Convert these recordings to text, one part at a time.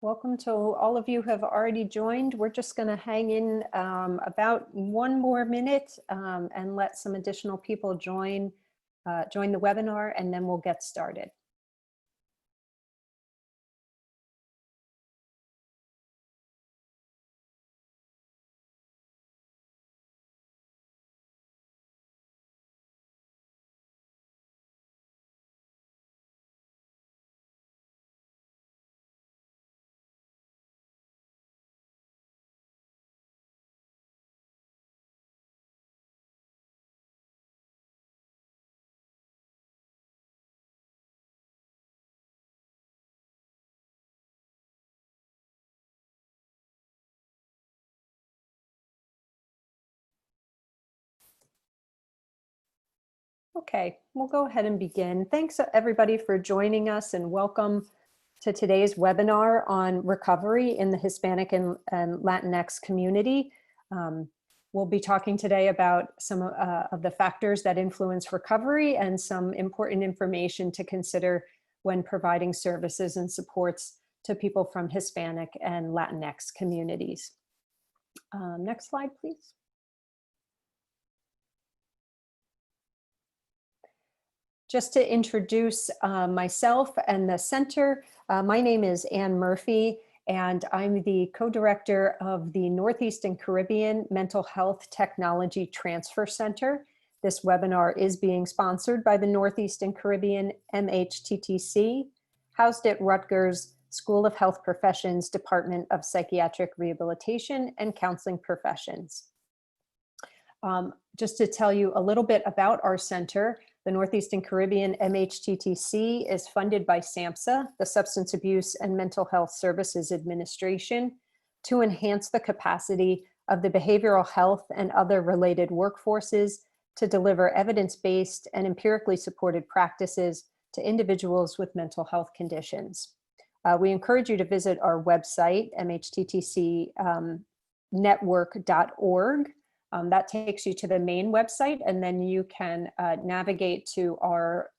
Welcome to all of you who have already joined. We're just going to hang in about 1 more minute and let some additional people join the webinar, and then we'll get started. Okay, we'll go ahead and begin. Thanks everybody for joining us, and welcome to today's webinar on recovery in the Hispanic and Latinx community. We'll be talking today about some of the factors that influence recovery and some important information to consider when providing services and supports to people from Hispanic and Latinx communities. Next slide, please. Just to introduce myself and the center, my name is Ann Murphy, and I'm the co-director of the Northeast and Caribbean Mental Health Technology Transfer Center. This webinar is being sponsored by the Northeast and Caribbean MHTTC, housed at Rutgers School of Health Professions, Department of Psychiatric Rehabilitation and Counseling Professions. Just to tell you a little bit about our center, the Northeast and Caribbean MHTTC is funded by SAMHSA, the Substance Abuse and Mental Health Services Administration, to enhance the capacity of the behavioral health and other related workforces to deliver evidence-based and empirically supported practices to individuals with mental health conditions. We encourage you to visit our website, mhttc.network.org. That takes you to the main website, and then you can navigate to our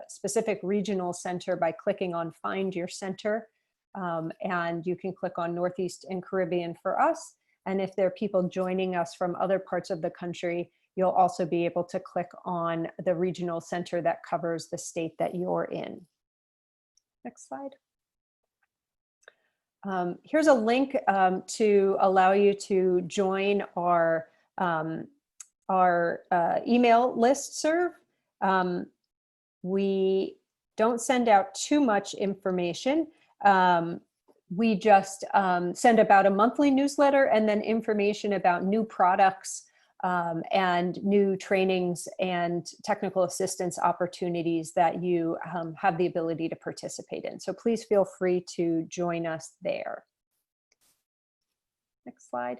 specific regional center by clicking on Find Your Center, and you can click on Northeast and Caribbean for us. And if there are people joining us from other parts of the country, you'll also be able to click on the regional center that covers the state that you're in. Next slide. Here's a link to allow you to join our email listserv. We don't send out too much information. We just send about a monthly newsletter and then information about new products and new trainings and technical assistance opportunities that you have the ability to participate in. So please feel free to join us there. Next slide.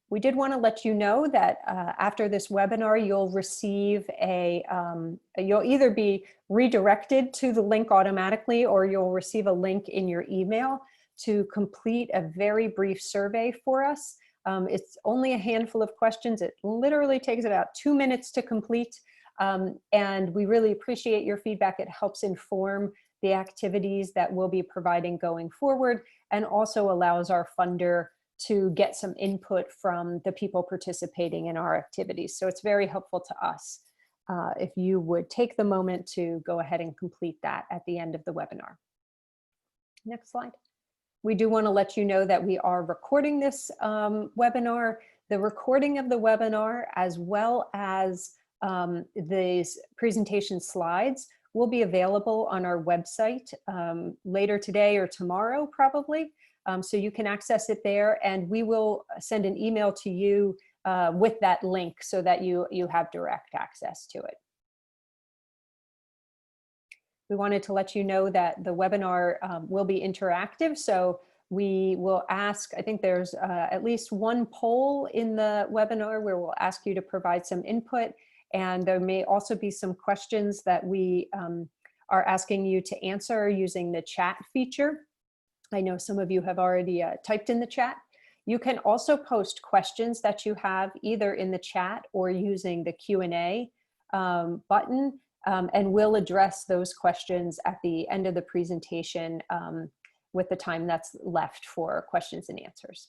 We did want to let you know that after this webinar, you'll receive you'll either be redirected to the link automatically, or you'll receive a link in your email to complete a very brief survey for us. It's only a handful of questions. It literally takes about 2 minutes to complete. And we really appreciate your feedback. It helps inform the activities that we'll be providing going forward, and also allows our funder to get some input from the people participating in our activities. So it's very helpful to us if you would take the moment to go ahead and complete that at the end of the webinar. Next slide. We do want to let you know that we are recording this webinar. The recording of the webinar, as well as these presentation slides, will be available on our website later today or tomorrow, probably. So you can access it there, and we will send an email to you with that link so that you have direct access to it. We wanted to let you know that the webinar will be interactive, so we will ask, I think there's at least one poll in the webinar where we'll ask you to provide some input, and there may also be some questions that we are asking you to answer using the chat feature. I know some of you have already typed in the chat. You can also post questions that you have either in the chat or using the Q&A button, and we'll address those questions at the end of the presentation with the time that's left for questions and answers.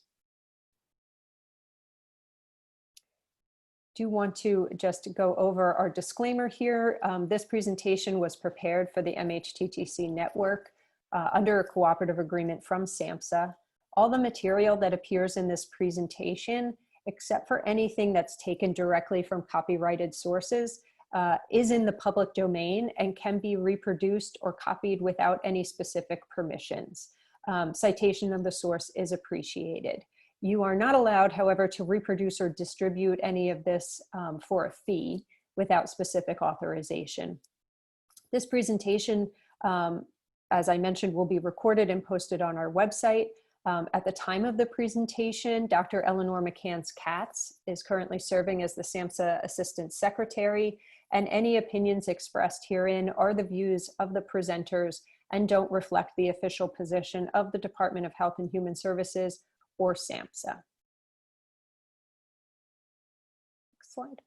Do want to just go over our disclaimer here. This presentation was prepared for the MHTTC network under a cooperative agreement from SAMHSA. All the material that appears in this presentation, except for anything that's taken directly from copyrighted sources, is in the public domain and can be reproduced or copied without any specific permissions. Citation of the source is appreciated. You are not allowed, however, to reproduce or distribute any of this for a fee without specific authorization. This presentation, as I mentioned, will be recorded and posted on our website. At the time of the presentation, Dr. Eleanor McCants-Katz is currently serving as the SAMHSA Assistant Secretary, and any opinions expressed herein are the views of the presenters and don't reflect the official position of the Department of Health and Human Services or SAMHSA. Next slide.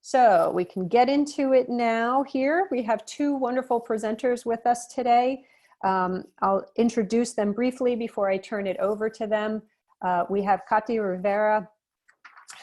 So we can get into it now here. We have two wonderful presenters with us today. I'll introduce them briefly before I turn it over to them. We have Katy Rivera,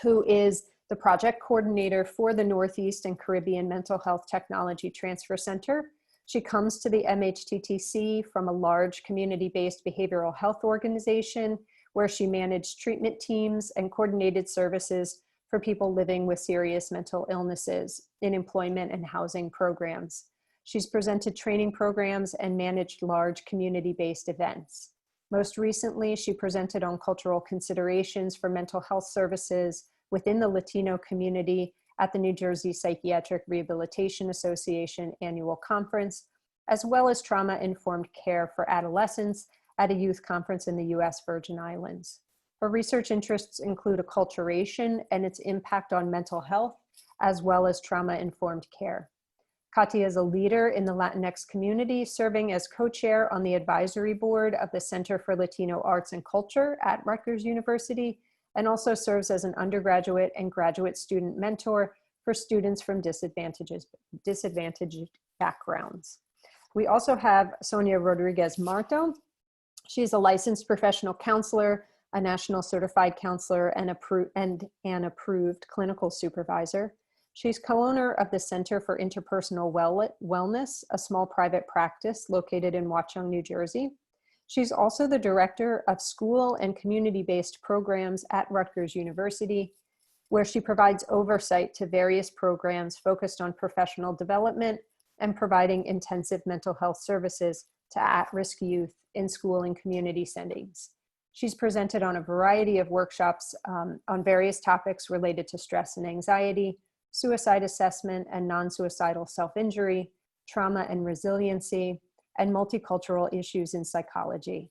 who is the project coordinator for the Northeast and Caribbean Mental Health Technology Transfer Center. She comes to the MHTTC from a large community-based behavioral health organization where she managed treatment teams and coordinated services for people living with serious mental illnesses in employment and housing programs. She's presented training programs and managed large community-based events. Most recently, she presented on cultural considerations for mental health services within the Latino community at the New Jersey Psychiatric Rehabilitation Association annual conference, as well as trauma-informed care for adolescents at a youth conference in the US Virgin Islands. Her research interests include acculturation and its impact on mental health, as well as trauma-informed care. Katy is a leader in the Latinx community, serving as co-chair on the advisory board of the Center for Latino Arts and Culture at Rutgers University, and also serves as an undergraduate and graduate student mentor for students from disadvantaged backgrounds. We also have Sonia Rodriguez Marto. She's a licensed professional counselor, a national certified counselor, and an approved clinical supervisor. She's co-owner of the Center for Interpersonal Wellness, a small private practice located in Watchung, New Jersey. She's also the director of school and community-based programs at Rutgers University, where she provides oversight to various programs focused on professional development and providing intensive mental health services to at-risk youth in school and community settings. She's presented on a variety of workshops on various topics related to stress and anxiety, suicide assessment and non-suicidal self-injury, trauma and resiliency, and multicultural issues in psychology.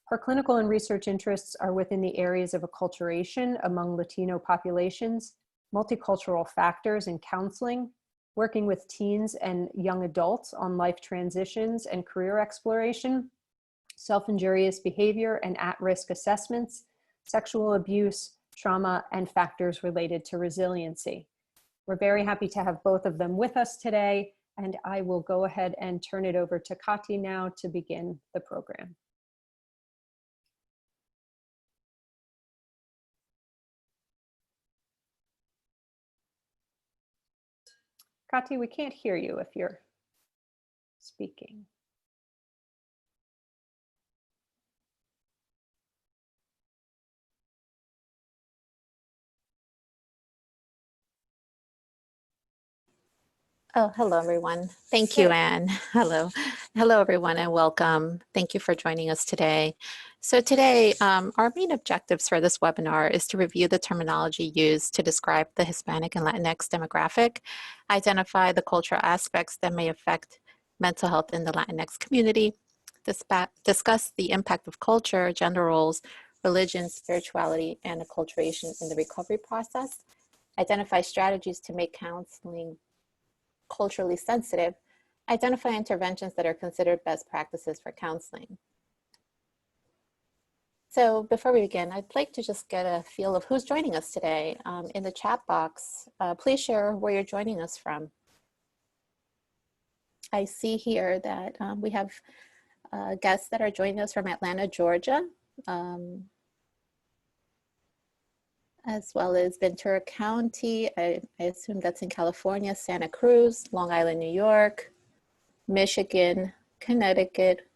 Her clinical and research interests are within the areas of acculturation among Latino populations, multicultural factors in counseling, working with teens and young adults on life transitions and career exploration, self-injurious behavior and at-risk assessments, sexual abuse, trauma, and factors related to resiliency. We're very happy to have both of them with us today, and I will go ahead and turn it over to Katy now to begin the program. Katy, we can't hear you if you're speaking. Oh, hello, everyone. Thank you, Anne. Hello. Hello, everyone, and welcome. Thank you for joining us today. So today, our main objectives for this webinar is to review the terminology used to describe the Hispanic and Latinx demographic, identify the cultural aspects that may affect mental health in the Latinx community, discuss the impact of culture, gender roles, religion, spirituality, and acculturation in the recovery process, identify strategies to make counseling culturally sensitive, identify interventions that are considered best practices for counseling. So before we begin, I'd like to just get a feel of who's joining us today. In the chat box, please share where you're joining us from. I see here that we have guests that are joining us from Atlanta, Georgia, as well as Ventura County. I assume that's in California, Santa Cruz, Long Island, New York, Michigan, Connecticut,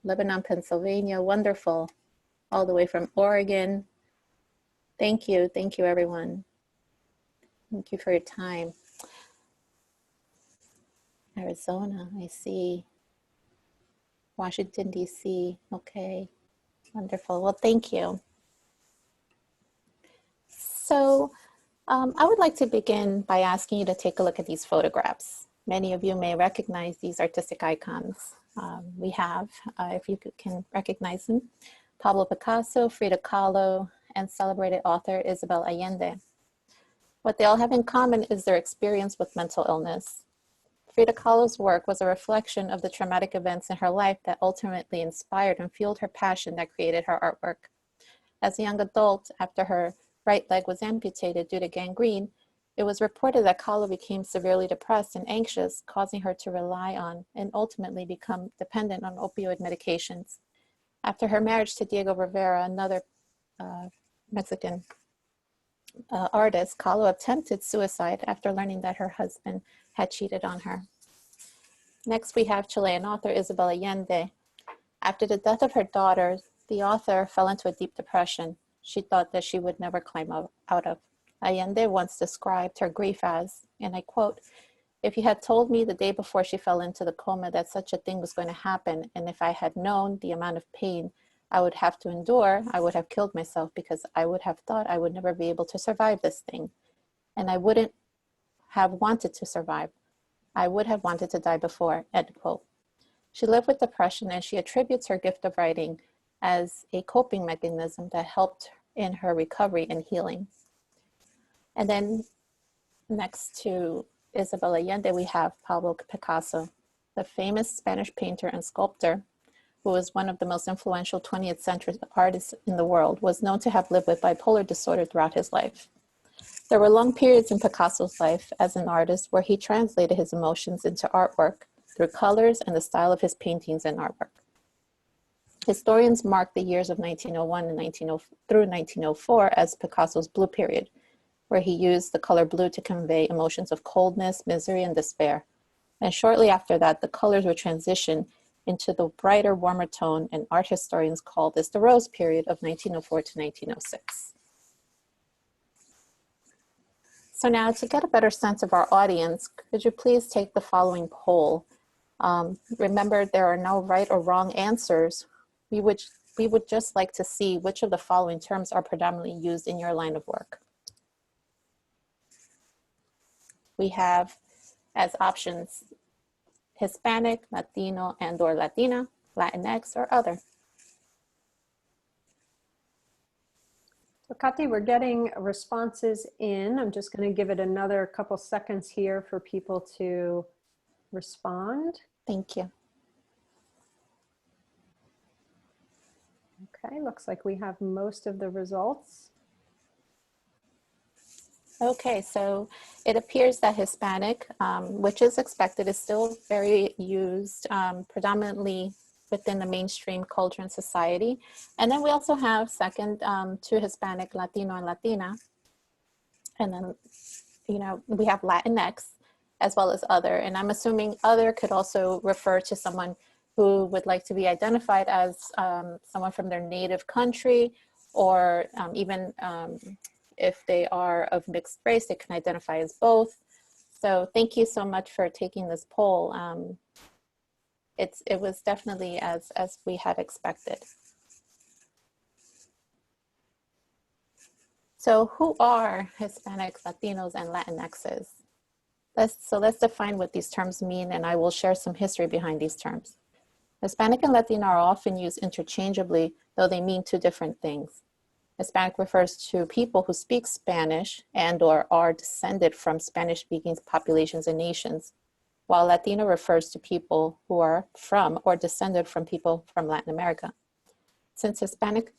Lebanon, Pennsylvania. Wonderful. All the way from Oregon. Thank you everyone. Thank you for your time. Arizona, I see. Washington, D.C. Okay, wonderful. Well, thank you. So I would like to begin by asking you to take a look at these photographs. Many of you may recognize these artistic icons. We have, if you can recognize them, Pablo Picasso, Frida Kahlo, and celebrated author Isabel Allende. What they all have in common is their experience with mental illness. Frida Kahlo's work was a reflection of the traumatic events in her life that ultimately inspired and fueled her passion that created her artwork. As a young adult, after her right leg was amputated due to gangrene, it was reported that Kahlo became severely depressed and anxious, causing her to rely on and ultimately become dependent on opioid medications. After her marriage to Diego Rivera, another Mexican artist, Kahlo attempted suicide after learning that her husband had cheated on her. Next, we have Chilean author Isabel Allende. After the death of her daughter, the author fell into a deep depression she thought that she would never climb out of. Allende once described her grief as, and I quote, "If you had told me the day before she fell into the coma that such a thing was going to happen, and if I had known the amount of pain I would have to endure, I would have killed myself because I would have thought I would never be able to survive this thing. And I wouldn't have wanted to survive. I would have wanted to die before," end quote. She lived with depression, and she attributes her gift of writing as a coping mechanism that helped in her recovery and healing. And then next to Isabel Allende, we have Pablo Picasso, the famous Spanish painter and sculptor who was one of the most influential 20th century artists in the world, was known to have lived with bipolar disorder throughout his life. There were long periods in Picasso's life as an artist where he translated his emotions into artwork through colors and the style of his paintings and artwork. Historians mark the years of 1901 and through 1904 as Picasso's blue period, where he used the color blue to convey emotions of coldness, misery, and despair. And shortly after that, the colors were transitioned into the brighter, warmer tone, and art historians call this the Rose period of 1904 to 1906. So now, to get a better sense of our audience, could you please take the following poll? Remember, there are no right or wrong answers. We would just like to see which of the following terms are predominantly used in your line of work. We have as options Hispanic, Latino, and/or Latina, Latinx, or other. So Kati, we're getting responses in. I'm just going to give it another couple seconds here for people to respond. Thank you. Okay, looks like we have most of the results. Okay, so it appears that Hispanic, which is expected, is still very used predominantly within the mainstream culture and society. And then we also have second to Hispanic, Latino, and Latina. And then, we have Latinx as well as other. And I'm assuming other could also refer to someone who would like to be identified as someone from their native country, or even if they are of mixed race, they can identify as both. So thank you so much for taking this poll. It was definitely as we had expected. So who are Hispanics, Latinos, and Latinxs? Let's define what these terms mean, and I will share some history behind these terms. Hispanic and Latino are often used interchangeably, though they mean two different things. Hispanic refers to people who speak Spanish and/or are descended from Spanish-speaking populations and nations, while Latino refers to people who are from or descended from people from Latin America. Since Hispanic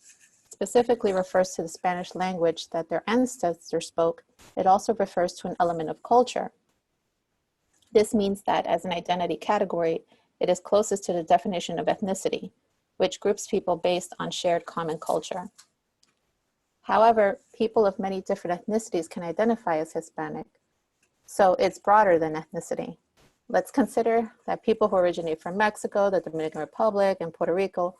specifically refers to the Spanish language that their ancestors spoke, it also refers to an element of culture. This means that as an identity category, it is closest to the definition of ethnicity, which groups people based on shared common culture. However, people of many different ethnicities can identify as Hispanic, so it's broader than ethnicity. Let's consider that people who originate from Mexico, the Dominican Republic, and Puerto Rico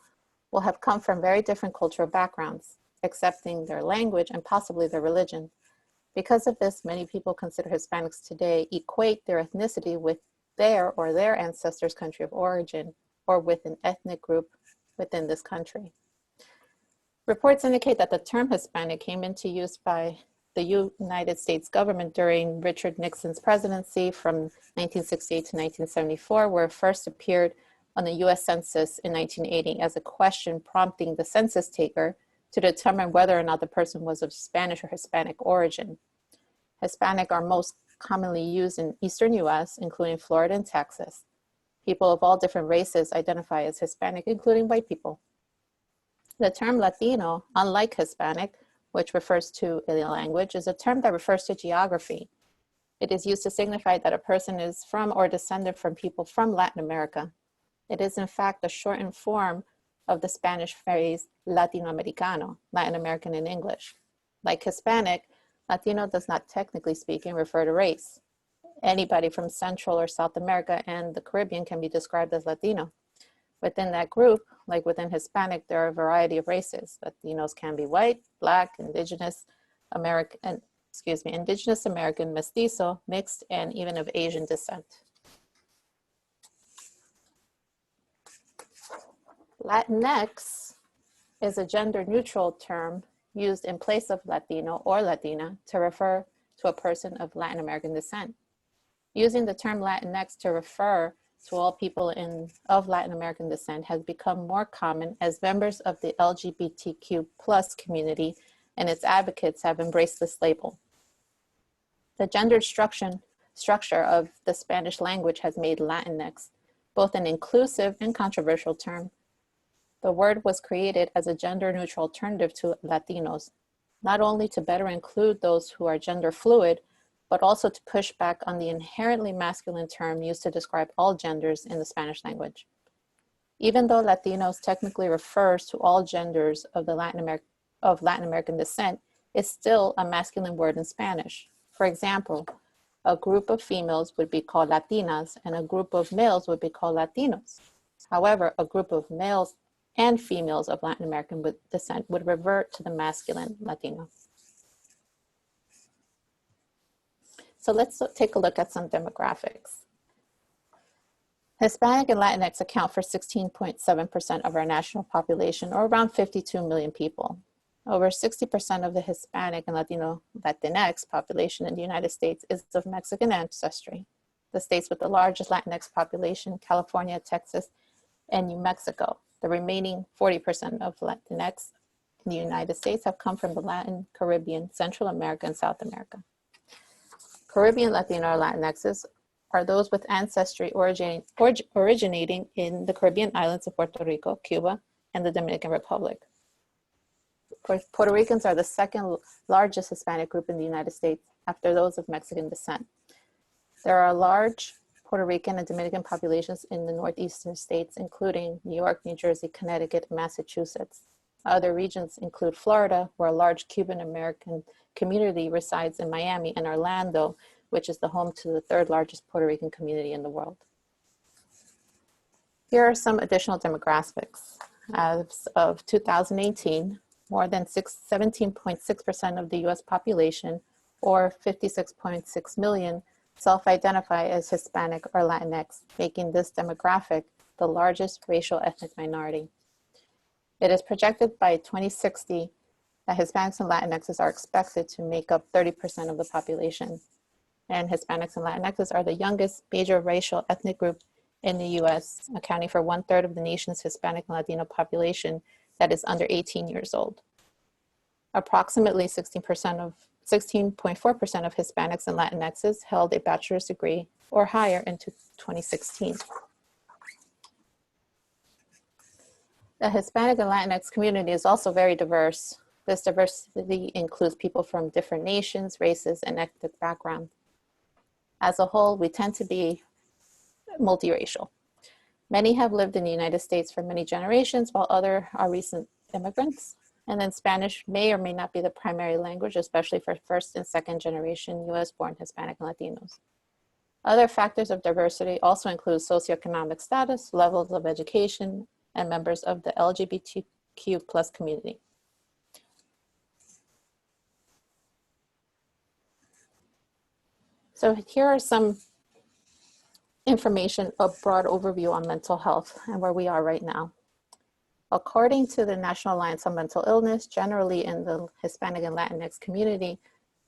will have come from very different cultural backgrounds, accepting their language and possibly their religion. Because of this, many people consider Hispanics today equate their ethnicity with their or their ancestors' country of origin, or with an ethnic group within this country. Reports indicate that the term Hispanic came into use by the United States government during Richard Nixon's presidency from 1968 to 1974, where it first appeared on the US Census in 1980 as a question prompting the census taker to determine whether or not the person was of Spanish or Hispanic origin. Hispanic are most commonly used in Eastern US, including Florida and Texas. People of all different races identify as Hispanic, including white people. The term Latino, unlike Hispanic, which refers to a language, is a term that refers to geography. It is used to signify that a person is from or descended from people from Latin America. It is in fact a shortened form of the Spanish phrase Latinoamericano, Latin American in English. Like Hispanic, Latino does not technically speaking refer to race. Anybody from Central or South America and the Caribbean can be described as Latino. Within that group, like within Hispanic, there are a variety of races. Latinos can be white, black, indigenous American, mestizo, mixed, and even of Asian descent. Latinx is a gender-neutral term used in place of Latino or Latina to refer to a person of Latin American descent. Using the term Latinx to refer to all people of Latin American descent has become more common as members of the LGBTQ+ community and its advocates have embraced this label. The gendered structure of the Spanish language has made Latinx both an inclusive and controversial term. The word was created as a gender-neutral alternative to Latinos, not only to better include those who are gender fluid, but also to push back on the inherently masculine term used to describe all genders in the Spanish language. Even though Latinos technically refers to all genders of Latin American descent, it's still a masculine word in Spanish. For example, a group of females would be called Latinas and a group of males would be called Latinos. However, a group of males and females of Latin American descent would revert to the masculine Latino. So let's take a look at some demographics. Hispanic and Latinx account for 16.7% of our national population, or around 52 million people. Over 60% of the Hispanic and Latinx population in the United States is of Mexican ancestry. The states with the largest Latinx population, California, Texas, and New Mexico. The remaining 40% of Latinx in the United States have come from the Latin, Caribbean, Central America, and South America. Caribbean Latino or Latinxs are those with ancestry originating in the Caribbean islands of Puerto Rico, Cuba, and the Dominican Republic. Puerto Ricans are the second largest Hispanic group in the United States after those of Mexican descent. There are large Puerto Rican and Dominican populations in the northeastern states, including New York, New Jersey, Connecticut, and Massachusetts. Other regions include Florida, where a large Cuban American community resides in Miami, and Orlando, which is the home to the third largest Puerto Rican community in the world. Here are some additional demographics. As of 2018, more than 17.6% of the US population, or 56.6 million, self-identify as Hispanic or Latinx, making this demographic the largest racial ethnic minority. It is projected by 2060 that Hispanics and Latinxs are expected to make up 30% of the population. And Hispanics and Latinxs are the youngest major racial ethnic group in the US, accounting for 1/3 of the nation's Hispanic and Latino population that is under 18 years old. Approximately 16.4% of Hispanics and Latinxs held a bachelor's degree or higher in 2016. The Hispanic and Latinx community is also very diverse. This diversity includes people from different nations, races, and ethnic backgrounds. As a whole, we tend to be multiracial. Many have lived in the United States for many generations, while others are recent immigrants. And then Spanish may or may not be the primary language, especially for first and second generation US-born Hispanic and Latinos. Other factors of diversity also include socioeconomic status, levels of education, and members of the LGBTQ plus community. So here are some information, a broad overview on mental health and where we are right now. According to the National Alliance on Mental Illness, generally in the Hispanic and Latinx community,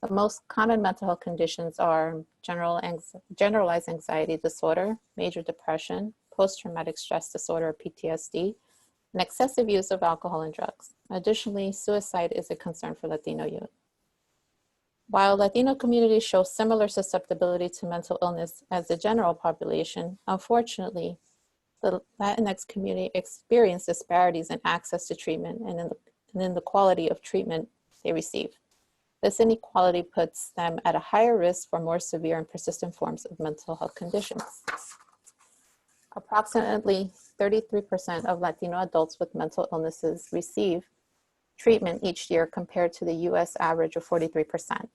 the most common mental health conditions are generalized anxiety disorder, major depression, post-traumatic stress disorder, or PTSD, and excessive use of alcohol and drugs. Additionally, suicide is a concern for Latino youth. While Latino communities show similar susceptibility to mental illness as the general population, unfortunately, the Latinx community experience disparities in access to treatment and in the quality of treatment they receive. This inequality puts them at a higher risk for more severe and persistent forms of mental health conditions. Approximately 33% of Latino adults with mental illnesses receive treatment each year compared to the US average of 43%.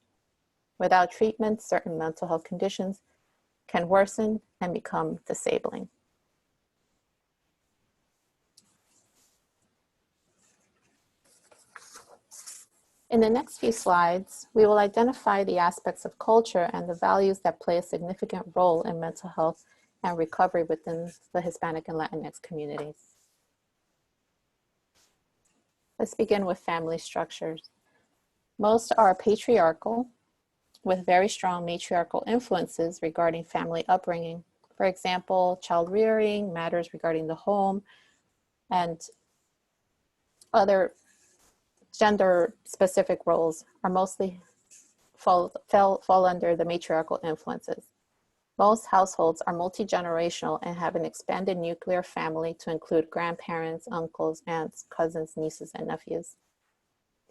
Without treatment, certain mental health conditions can worsen and become disabling. In the next few slides, we will identify the aspects of culture and the values that play a significant role in mental health and recovery within the Hispanic and Latinx communities. Let's begin with family structures. Most are patriarchal, with very strong matriarchal influences regarding family upbringing. For example, child rearing, matters regarding the home, and other gender-specific roles are mostly fall under the matriarchal influences. Most households are multi-generational and have an expanded nuclear family to include grandparents, uncles, aunts, cousins, nieces, and nephews.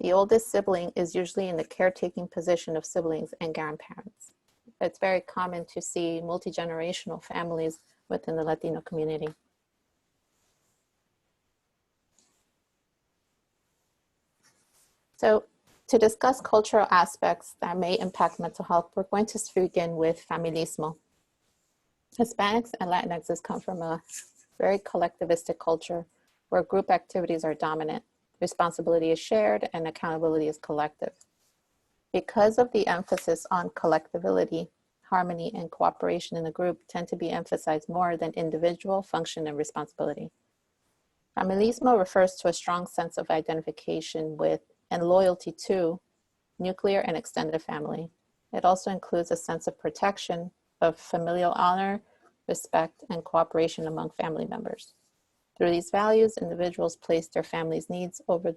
The oldest sibling is usually in the caretaking position of siblings and grandparents. It's very common to see multi-generational families within the Latino community. So to discuss cultural aspects that may impact mental health, we're going to begin with Familismo. Hispanics and Latinxs come from a very collectivistic culture where group activities are dominant. Responsibility is shared and accountability is collective. Because of the emphasis on collectivity, harmony and cooperation in the group tend to be emphasized more than individual function and responsibility. Familismo refers to a strong sense of identification with and loyalty to nuclear and extended family. It also includes a sense of protection of familial honor, respect, and cooperation among family members. Through these values, individuals place their family's needs over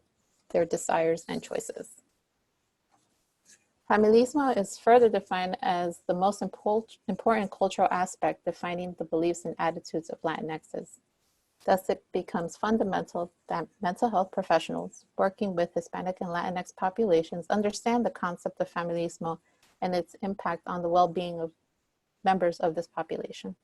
their desires and choices. Familismo is further defined as the most important cultural aspect defining the beliefs and attitudes of Latinxs. Thus, it becomes fundamental that mental health professionals working with Hispanic and Latinx populations understand the concept of familismo and its impact on the well-being of members of this population.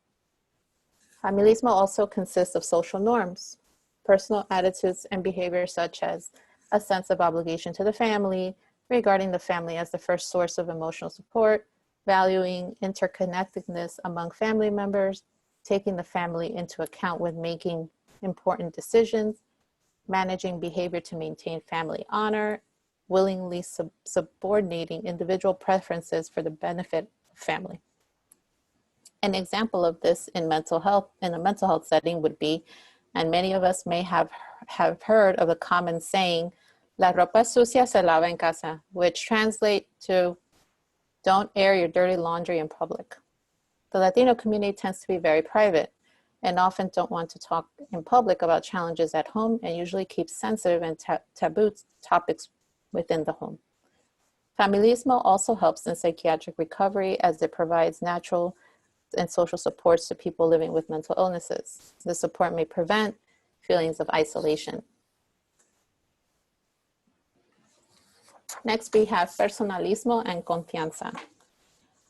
Familismo also consists of social norms, personal attitudes and behaviors such as a sense of obligation to the family, regarding the family as the first source of emotional support, valuing interconnectedness among family members, taking the family into account when making important decisions, managing behavior to maintain family honor, willingly subordinating individual preferences for the benefit of family. An example of this in a mental health setting would be, and many of us may have heard of the common saying, "La ropa sucia se lava en casa," which translates to, "Don't air your dirty laundry in public." The Latino community tends to be very private and often don't want to talk in public about challenges at home and usually keep sensitive and taboo topics within the home. Familismo also helps in psychiatric recovery as it provides natural and social supports to people living with mental illnesses. The support may prevent feelings of isolation. Next, we have Personalismo and Confianza.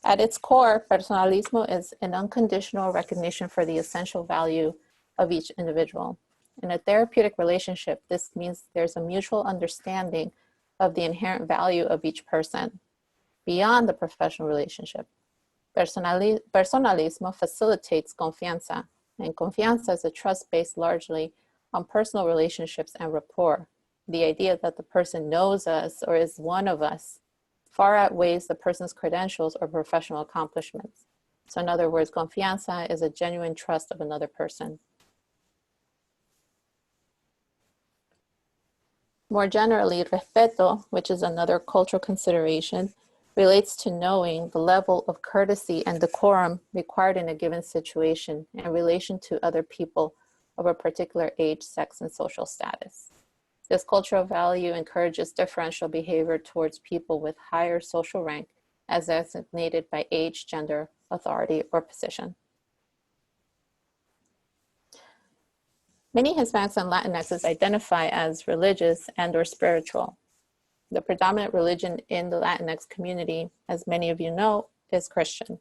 At its core, personalismo is an unconditional recognition for the essential value of each individual. In a therapeutic relationship, this means there's a mutual understanding of the inherent value of each person beyond the professional relationship. Personalismo facilitates confianza, and confianza is a trust based largely on personal relationships and rapport. The idea that the person knows us or is one of us far outweighs the person's credentials or professional accomplishments. So in other words, confianza is a genuine trust of another person. More generally, respeto, which is another cultural consideration, relates to knowing the level of courtesy and decorum required in a given situation in relation to other people of a particular age, sex, and social status. This cultural value encourages differential behavior towards people with higher social rank as designated by age, gender, authority, or position. Many Hispanics and Latinxs identify as religious and or spiritual. The predominant religion in the Latinx community, as many of you know, is Christian,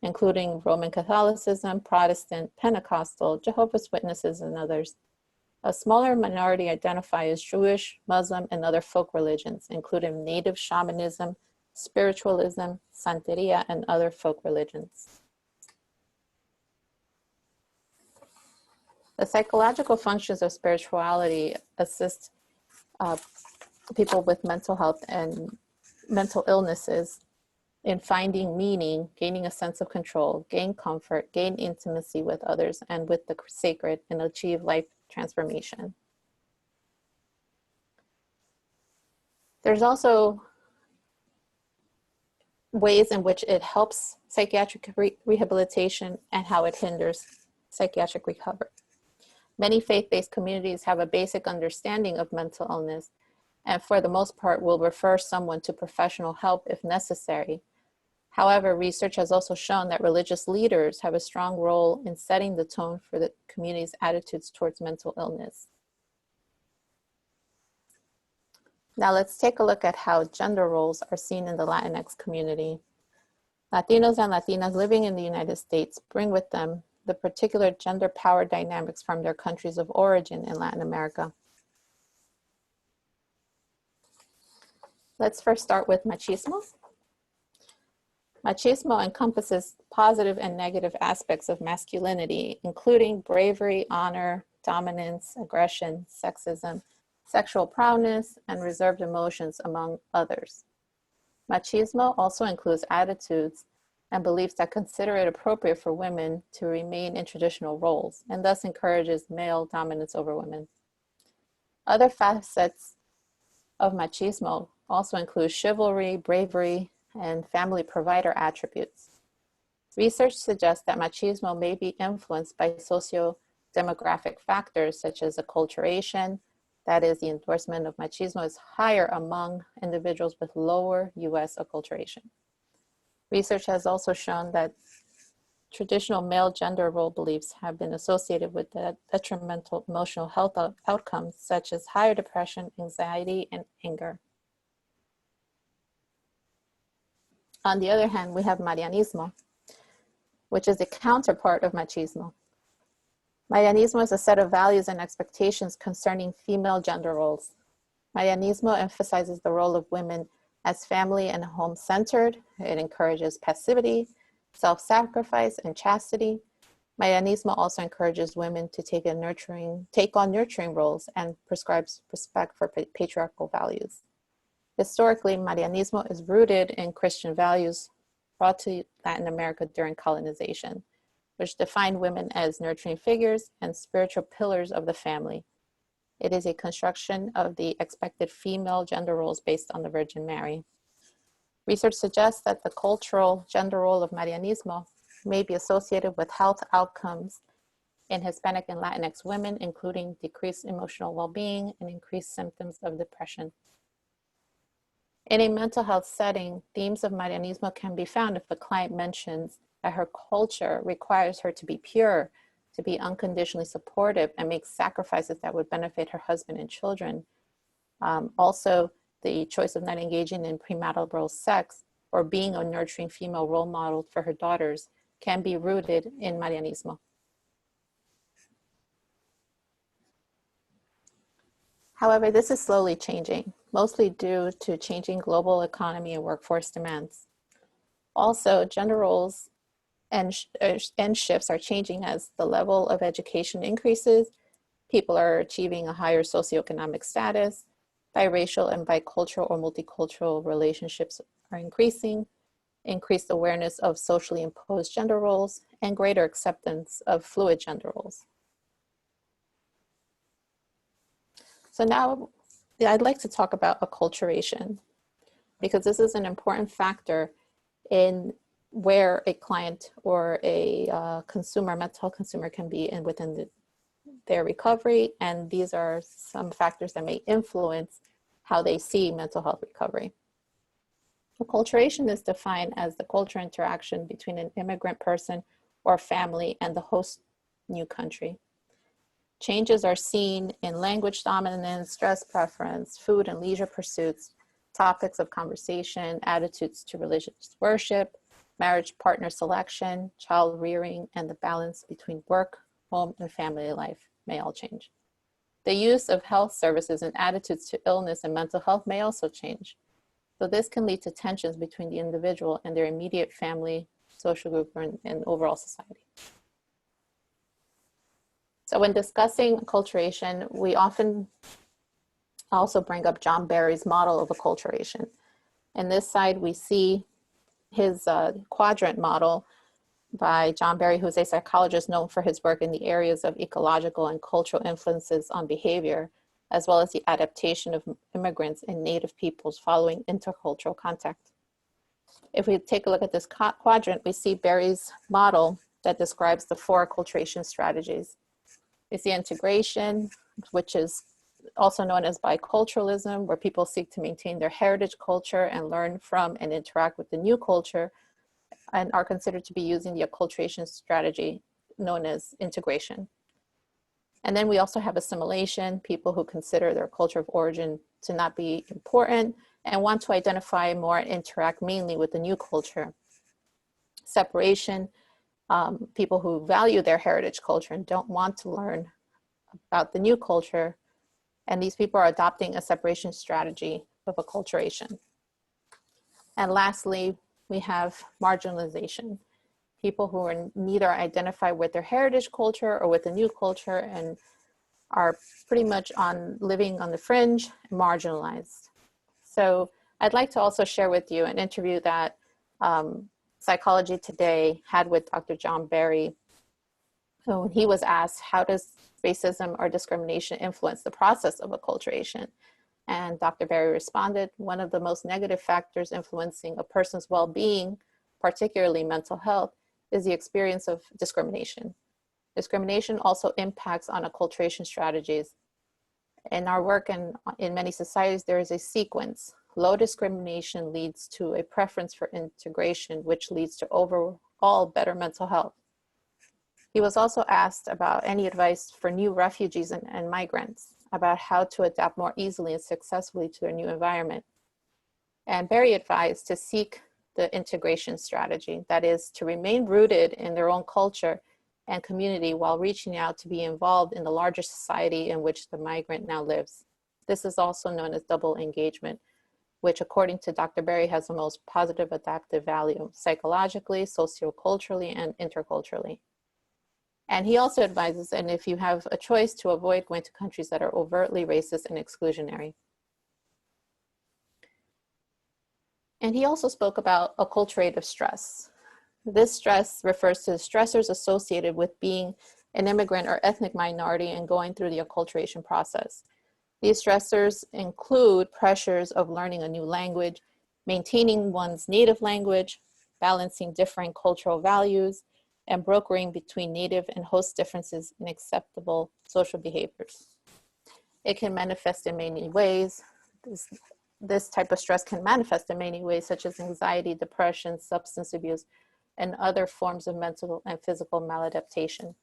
including Roman Catholicism, Protestant, Pentecostal, Jehovah's Witnesses, and others. A smaller minority identify as Jewish, Muslim, and other folk religions, including native shamanism, spiritualism, Santeria, and other folk religions. The psychological functions of spirituality assist people with mental health and mental illnesses in finding meaning, gaining a sense of control, gain comfort, gain intimacy with others and with the sacred, and achieve life transformation. There's also ways in which it helps psychiatric rehabilitation and how it hinders psychiatric recovery. Many faith-based communities have a basic understanding of mental illness, and for the most part will refer someone to professional help if necessary. However, research has also shown that religious leaders have a strong role in setting the tone for the community's attitudes towards mental illness. Now let's take a look at how gender roles are seen in the Latinx community. Latinos and Latinas living in the United States bring with them the particular gender power dynamics from their countries of origin in Latin America. Let's first start with machismo. Machismo encompasses positive and negative aspects of masculinity, including bravery, honor, dominance, aggression, sexism, sexual prowess, and reserved emotions, among others. Machismo also includes attitudes and beliefs that consider it appropriate for women to remain in traditional roles, and thus encourages male dominance over women. Other facets of machismo also include chivalry, bravery, and family provider attributes. Research suggests that machismo may be influenced by socio-demographic factors such as acculturation, that is, the endorsement of machismo is higher among individuals with lower US acculturation. Research has also shown that traditional male gender role beliefs have been associated with detrimental emotional health outcomes such as higher depression, anxiety, and anger. On the other hand, we have Marianismo, which is the counterpart of machismo. Marianismo is a set of values and expectations concerning female gender roles. Marianismo emphasizes the role of women as family and home-centered. It encourages passivity, self-sacrifice, and chastity. Marianismo also encourages women to take on nurturing roles and prescribes respect for patriarchal values. Historically, Marianismo is rooted in Christian values brought to Latin America during colonization, which defined women as nurturing figures and spiritual pillars of the family. It is a construction of the expected female gender roles based on the Virgin Mary. Research suggests that the cultural gender role of Marianismo may be associated with health outcomes in Hispanic and Latinx women, including decreased emotional well-being and increased symptoms of depression. In a mental health setting, themes of Marianismo can be found if a client mentions that her culture requires her to be pure, to be unconditionally supportive, and make sacrifices that would benefit her husband and children. Also, the choice of not engaging in premarital sex or being a nurturing female role model for her daughters can be rooted in Marianismo. However, this is slowly changing, mostly due to changing global economy and workforce demands. Also, gender roles and shifts are changing as the level of education increases, people are achieving a higher socioeconomic status, biracial and bicultural or multicultural relationships are increasing, increased awareness of socially imposed gender roles, and greater acceptance of fluid gender roles. So now I'd like to talk about acculturation, because this is an important factor in where a client or a consumer, mental health consumer, can be in within their recovery. And these are some factors that may influence how they see mental health recovery. Acculturation is defined as the cultural interaction between an immigrant person or family and the host new country. Changes are seen in language dominance, dress preference, food and leisure pursuits, topics of conversation, attitudes to religious worship, marriage partner selection, child rearing, and the balance between work, home, and family life may all change. The use of health services and attitudes to illness and mental health may also change. So this can lead to tensions between the individual and their immediate family, social group, and overall society. So when discussing acculturation, we often also bring up John Barry's model of acculturation. In this side, we see his quadrant model by John Barry, who's a psychologist known for his work in the areas of ecological and cultural influences on behavior, as well as the adaptation of immigrants and native peoples following intercultural contact. If we take a look at this quadrant, we see Barry's model that describes the 4 acculturation strategies. We see integration, which is also known as biculturalism, where people seek to maintain their heritage culture and learn from and interact with the new culture, and are considered to be using the acculturation strategy known as integration. And then we also have assimilation, people who consider their culture of origin to not be important and want to identify more and interact mainly with the new culture. Separation, people who value their heritage culture and don't want to learn about the new culture. And these people are adopting a separation strategy of acculturation. And lastly, we have marginalization, people who are neither identify with their heritage culture or with the new culture and are pretty much living on the fringe and marginalized. So I'd like to also share with you an interview that Psychology Today had with Dr. John Barry. So when he was asked, how does racism or discrimination influence the process of acculturation? And Dr. Barry responded, one of the most negative factors influencing a person's well-being, particularly mental health, is the experience of discrimination. Discrimination also impacts on acculturation strategies. In our work and in many societies, there is a sequence. Low discrimination leads to a preference for integration, which leads to overall better mental health. He was also asked about any advice for new refugees and migrants about how to adapt more easily and successfully to their new environment. And Barry advised to seek the integration strategy, that is, to remain rooted in their own culture and community while reaching out to be involved in the larger society in which the migrant now lives. This is also known as double engagement, which according to Dr. Barry has the most positive adaptive value, psychologically, socioculturally, and interculturally. And he also advises, and if you have a choice, to avoid going to countries that are overtly racist and exclusionary. And he also spoke about acculturative stress. This stress refers to the stressors associated with being an immigrant or ethnic minority and going through the acculturation process. These stressors include pressures of learning a new language, maintaining one's native language, balancing different cultural values, and brokering between native and host differences in acceptable social behaviors. It can manifest in many ways. This type of stress can manifest in many ways, such as anxiety, depression, substance abuse, and other forms of mental and physical maladaptation.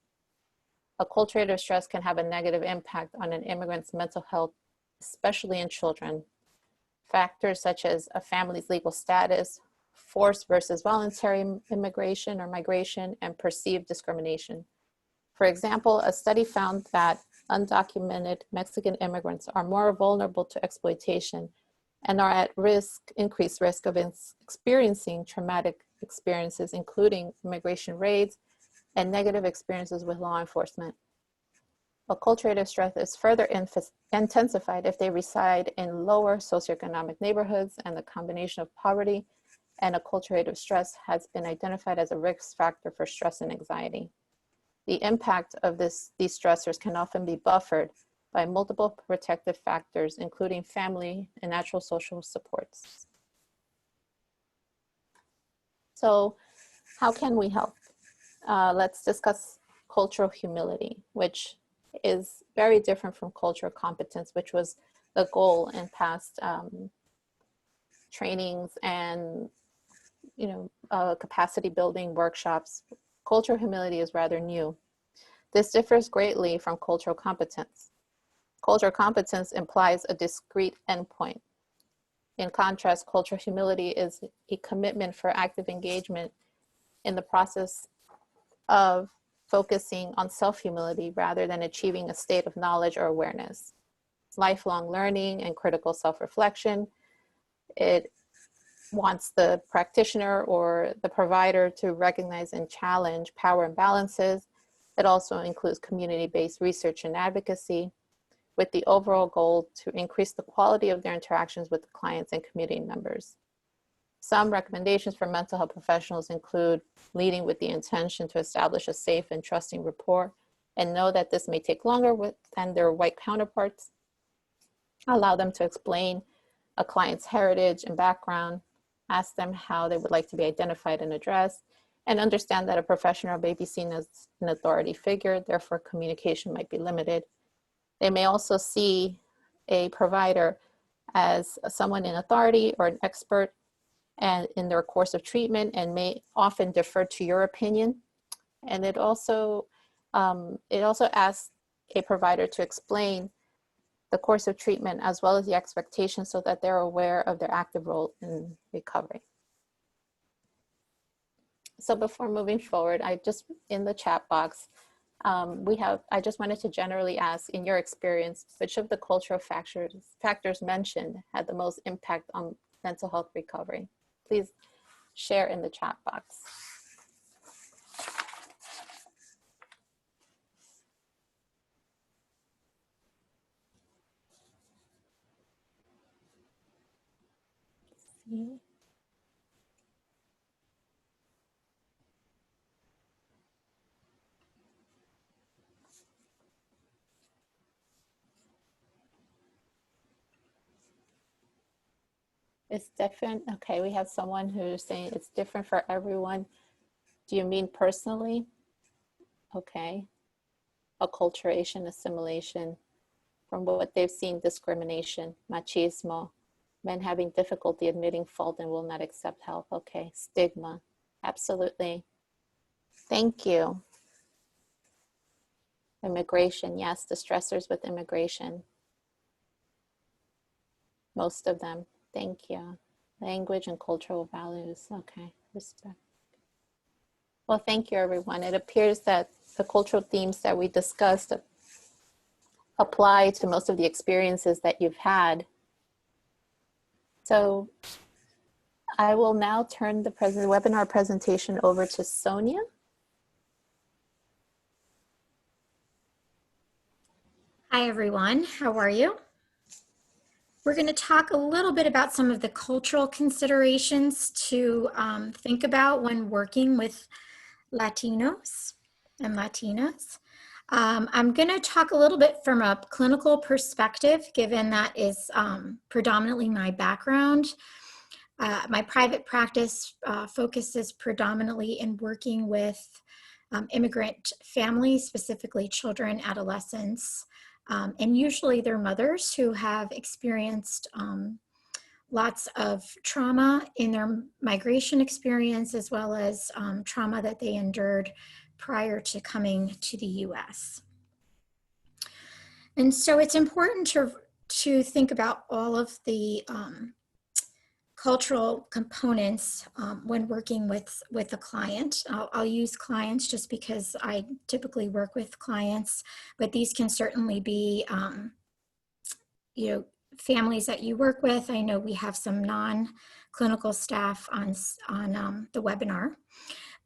Acculturative stress can have a negative impact on an immigrant's mental health, especially in children. Factors such as a family's legal status, forced versus voluntary immigration or migration, and perceived discrimination. For example, a study found that undocumented Mexican immigrants are more vulnerable to exploitation and are at risk, increased risk of experiencing traumatic experiences, including immigration raids and negative experiences with law enforcement. Acculturative stress is further intensified if they reside in lower socioeconomic neighborhoods, and the combination of poverty and acculturative stress has been identified as a risk factor for stress and anxiety. The impact of these stressors can often be buffered by multiple protective factors, including family and natural social supports. So how can we help? Let's discuss cultural humility, which is very different from cultural competence, which was the goal in past trainings and capacity building workshops. Cultural humility is rather new. This differs greatly from cultural competence. Cultural competence implies a discrete endpoint. In contrast, cultural humility is a commitment for active engagement in the process of focusing on self-humility rather than achieving a state of knowledge or awareness. Lifelong learning and critical self-reflection. It wants the practitioner or the provider to recognize and challenge power imbalances. It also includes community-based research and advocacy, with the overall goal to increase the quality of their interactions with the clients and community members. Some recommendations for mental health professionals include leading with the intention to establish a safe and trusting rapport, and know that this may take longer than their white counterparts. Allow them to explain a client's heritage and background, ask them how they would like to be identified and addressed, and understand that a professional may be seen as an authority figure, therefore communication might be limited. They may also see a provider as someone in authority or an expert and in their course of treatment, and may often defer to your opinion. And it also asks a provider to explain the course of treatment as well as the expectations so that they're aware of their active role in recovery. So before moving forward, in the chat box, I just wanted to generally ask, in your experience, which of the cultural factors mentioned had the most impact on mental health recovery? Please share in the chat box. See. It's different. Okay, we have someone who's saying it's different for everyone. Do you mean personally? Okay. Acculturation, assimilation, from what they've seen, discrimination, machismo, men having difficulty admitting fault and will not accept help. Okay, stigma, absolutely. Thank you. Immigration, yes, the stressors with immigration. Most of them, thank you. Language and cultural values, okay, respect. Well, thank you, everyone. It appears that the cultural themes that we discussed apply to most of the experiences that you've had. So I will now turn the webinar presentation over to Sonia. Hi, everyone. How are you? We're going to talk a little bit about some of the cultural considerations to think about when working with Latinos and Latinas. I'm going to talk a little bit from a clinical perspective, given that is predominantly my background. My private practice focuses predominantly in working with immigrant families, specifically children, adolescents, and usually their mothers who have experienced lots of trauma in their migration experience, as well as trauma that they endured prior to coming to the US. And so it's important to think about all of the cultural components when working with a client. I'll use clients just because I typically work with clients, but these can certainly be, families that you work with. I know we have some non-clinical staff on the webinar,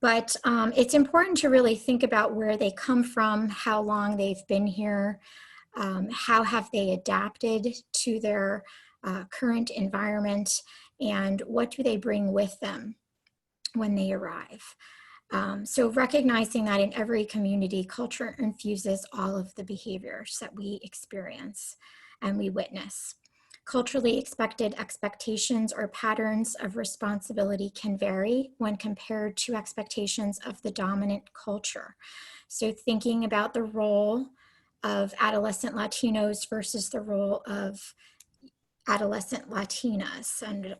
but it's important to really think about where they come from, how long they've been here, how have they adapted to their current environment, and what do they bring with them when they arrive. So recognizing that in every community, culture infuses all of the behaviors that we experience and we witness. Culturally expected expectations or patterns of responsibility can vary when compared to expectations of the dominant culture. So thinking about the role of adolescent Latinos versus the role of adolescent Latinas. And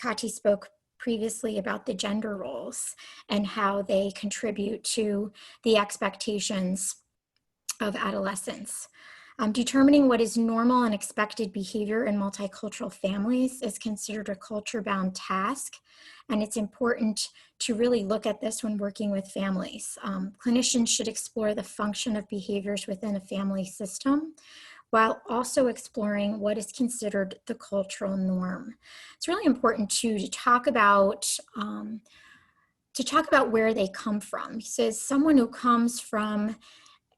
Kati spoke previously about the gender roles and how they contribute to the expectations of adolescents. Determining what is normal and expected behavior in multicultural families is considered a culture-bound task, and it's important to really look at this when working with families. Clinicians should explore the function of behaviors within a family system, while also exploring what is considered the cultural norm. It's really important to talk about where they come from. He says someone who comes from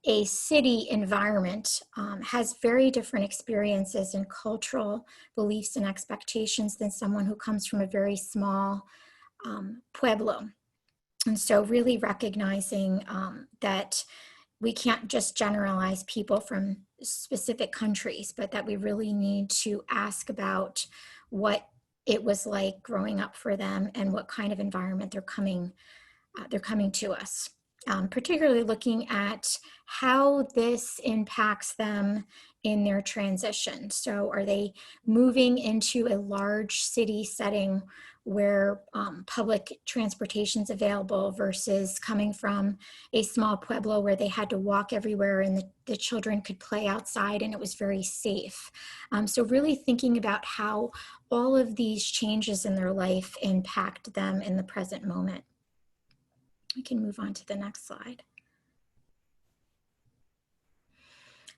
a city environment has very different experiences and cultural beliefs and expectations than someone who comes from a very small pueblo. And so really recognizing that we can't just generalize people from specific countries, but that we really need to ask about what it was like growing up for them and what kind of environment they're coming to us. Particularly looking at how this impacts them in their transition. So are they moving into a large city setting where public transportation is available versus coming from a small pueblo where they had to walk everywhere and the children could play outside and it was very safe. So really thinking about how all of these changes in their life impact them in the present moment. We can move on to the next slide.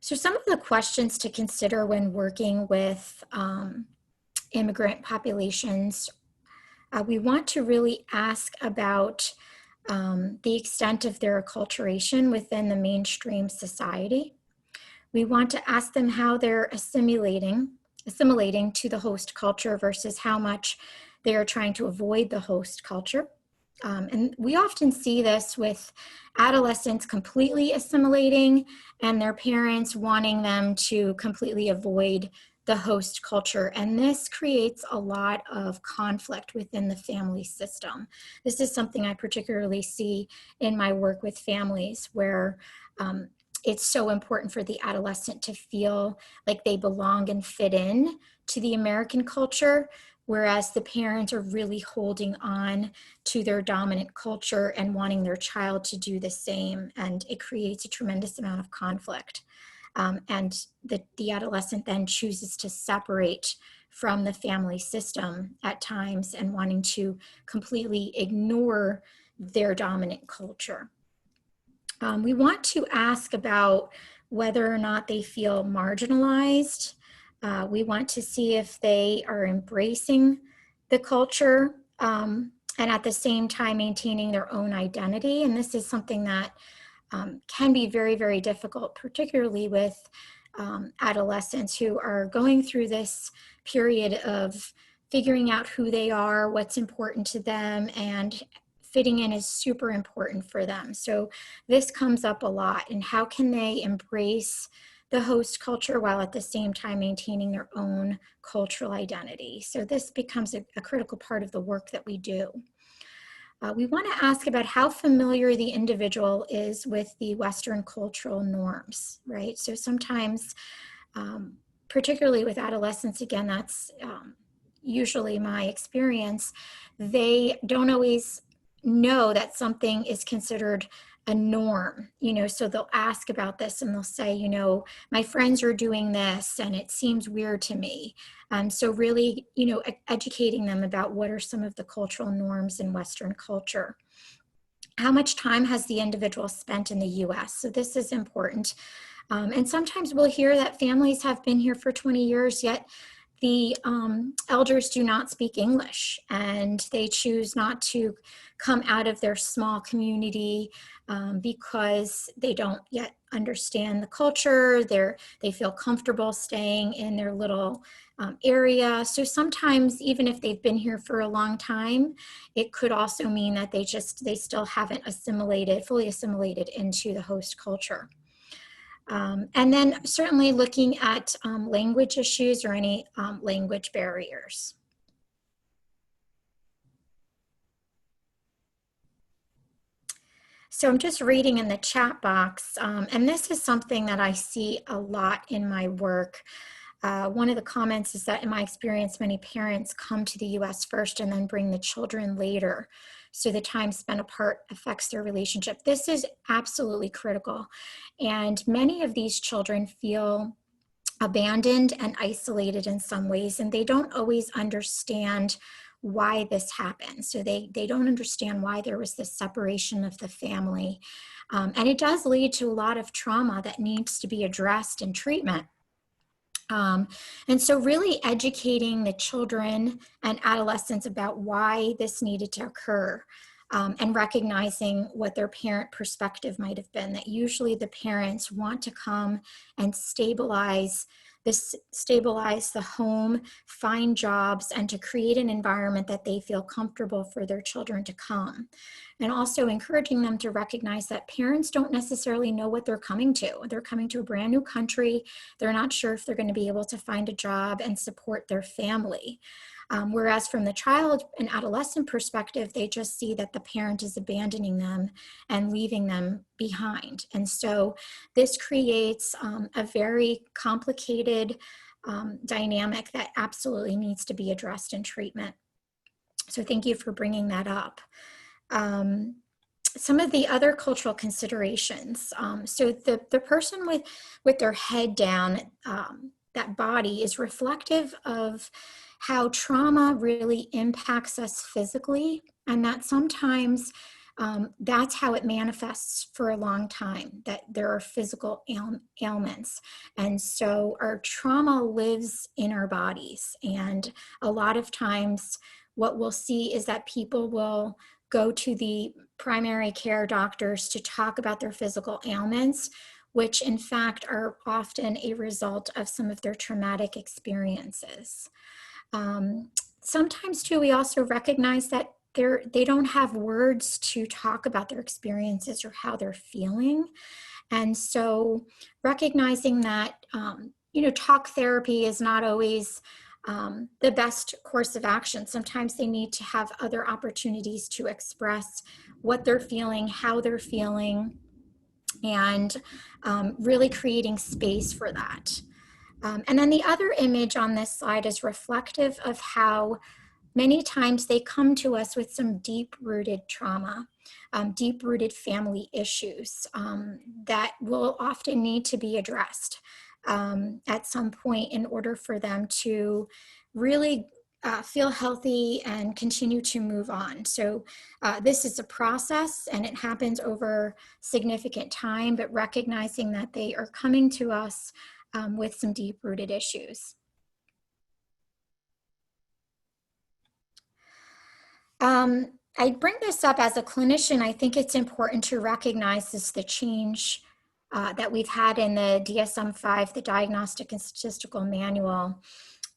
So some of the questions to consider when working with immigrant populations, we want to really ask about the extent of their acculturation within the mainstream society. We want to ask them how they're assimilating to the host culture versus how much they are trying to avoid the host culture. And we often see this with adolescents completely assimilating and their parents wanting them to completely avoid the host culture. And this creates a lot of conflict within the family system. This is something I particularly see in my work with families where it's so important for the adolescent to feel like they belong and fit in to the American culture, whereas the parents are really holding on to their dominant culture and wanting their child to do the same. And it creates a tremendous amount of conflict. And the adolescent then chooses to separate from the family system at times and wanting to completely ignore their dominant culture. We want to ask about whether or not they feel marginalized. We want to see if they are embracing the culture and at the same time maintaining their own identity. And this is something that can be very, very difficult, particularly with adolescents who are going through this period of figuring out who they are, what's important to them, and fitting in is super important for them. So this comes up a lot. And how can they embrace the host culture while at the same time maintaining their own cultural identity? So this becomes a critical part of the work that we do. We want to ask about how familiar the individual is with the Western cultural norms, right? So sometimes, particularly with adolescents, again, that's usually my experience, they don't always know that something is considered a norm, so they'll ask about this and they'll say, my friends are doing this and it seems weird to me. So really, educating them about what are some of the cultural norms in Western culture. How much time has the individual spent in the US? So this is important. And sometimes we'll hear that families have been here for 20 years, yet the elders do not speak English and they choose not to come out of their small community because they don't yet understand the culture. They feel comfortable staying in their little area. So sometimes, even if they've been here for a long time, it could also mean that they still haven't fully assimilated into the host culture. And then certainly looking at language issues or any language barriers. So I'm just reading in the chat box, and this is something that I see a lot in my work. One of the comments is that in my experience, many parents come to the US first and then bring the children later. So the time spent apart affects their relationship. This is absolutely critical. And many of these children feel abandoned and isolated in some ways, and they don't always understand why this happened. So they don't understand why there was this separation of the family. And it does lead to a lot of trauma that needs to be addressed in treatment. And so really educating the children and adolescents about why this needed to occur, and recognizing what their parent perspective might have been, that usually the parents want to come and stabilize the home, find jobs, and to create an environment that they feel comfortable for their children to come. And also encouraging them to recognize that parents don't necessarily know what they're coming to. They're coming to a brand new country. They're not sure if they're going to be able to find a job and support their family. Whereas from the child and adolescent perspective, they just see that the parent is abandoning them and leaving them behind. And so this creates a very complicated dynamic that absolutely needs to be addressed in treatment. So thank you for bringing that up. Some of the other cultural considerations. So the person with their head down, that body is reflective of how trauma really impacts us physically, and that sometimes that's how it manifests for a long time, that there are physical ailments. And so our trauma lives in our bodies. And a lot of times what we'll see is that people will go to the primary care doctors to talk about their physical ailments, which in fact are often a result of some of their traumatic experiences. Sometimes too, we also recognize that they don't have words to talk about their experiences or how they're feeling. And so recognizing that, talk therapy is not always the best course of action. Sometimes they need to have other opportunities to express what they're feeling, how they're feeling, and really creating space for that. And then the other image on this slide is reflective of how many times they come to us with some deep-rooted trauma, deep-rooted family issues that will often need to be addressed at some point in order for them to really feel healthy and continue to move on. So this is a process and it happens over significant time, but recognizing that they are coming to us with some deep-rooted issues. I bring this up as a clinician. I think it's important to recognize the change that we've had in the DSM-5, the Diagnostic and Statistical Manual,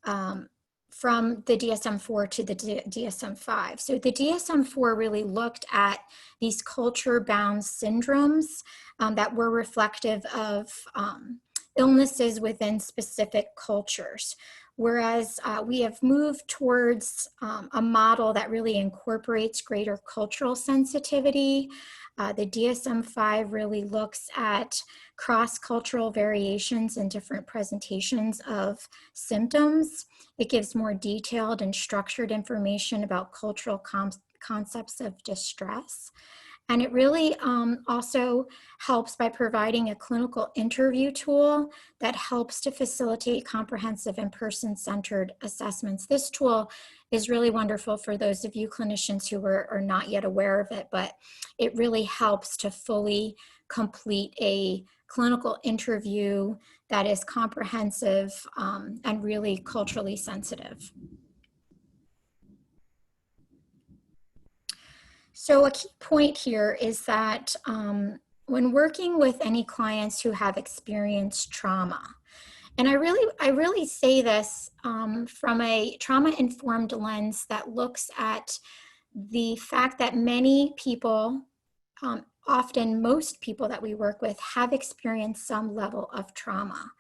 from the DSM-4 to the DSM-5. So the DSM-4 really looked at these culture-bound syndromes that were reflective of illnesses within specific cultures. Whereas we have moved towards a model that really incorporates greater cultural sensitivity. The DSM-5 really looks at cross-cultural variations and different presentations of symptoms. It gives more detailed and structured information about cultural concepts of distress. And it really also helps by providing a clinical interview tool that helps to facilitate comprehensive and person-centered assessments. This tool is really wonderful for those of you clinicians who are not yet aware of it, but it really helps to fully complete a clinical interview that is comprehensive and really culturally sensitive. So a key point here is that when working with any clients who have experienced trauma, and I really say this from a trauma-informed lens that looks at the fact that many people, often most people that we work with, have experienced some level of trauma,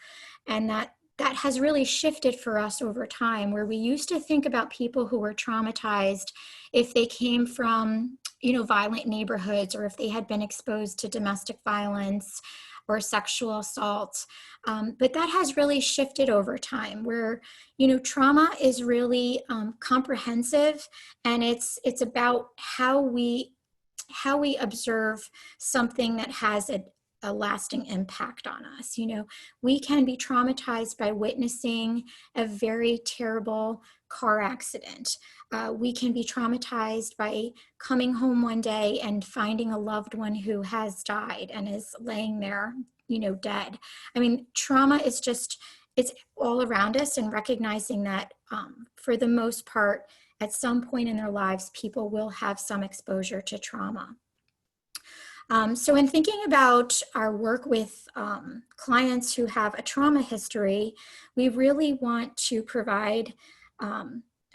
and that has really shifted for us over time, where we used to think about people who were traumatized if they came from, you know, violent neighborhoods, or if they had been exposed to domestic violence or sexual assault. But that has really shifted over time, where, you know, trauma is really comprehensive, and it's about how we observe something that has a lasting impact on us. You know, we can be traumatized by witnessing a very terrible car accident. We can be traumatized by coming home one day and finding a loved one who has died and is laying there, you know, dead. I mean, trauma is just, it's all around us, and recognizing that for the most part, at some point in their lives, people will have some exposure to trauma. So in thinking about our work with clients who have a trauma history, we really want to provide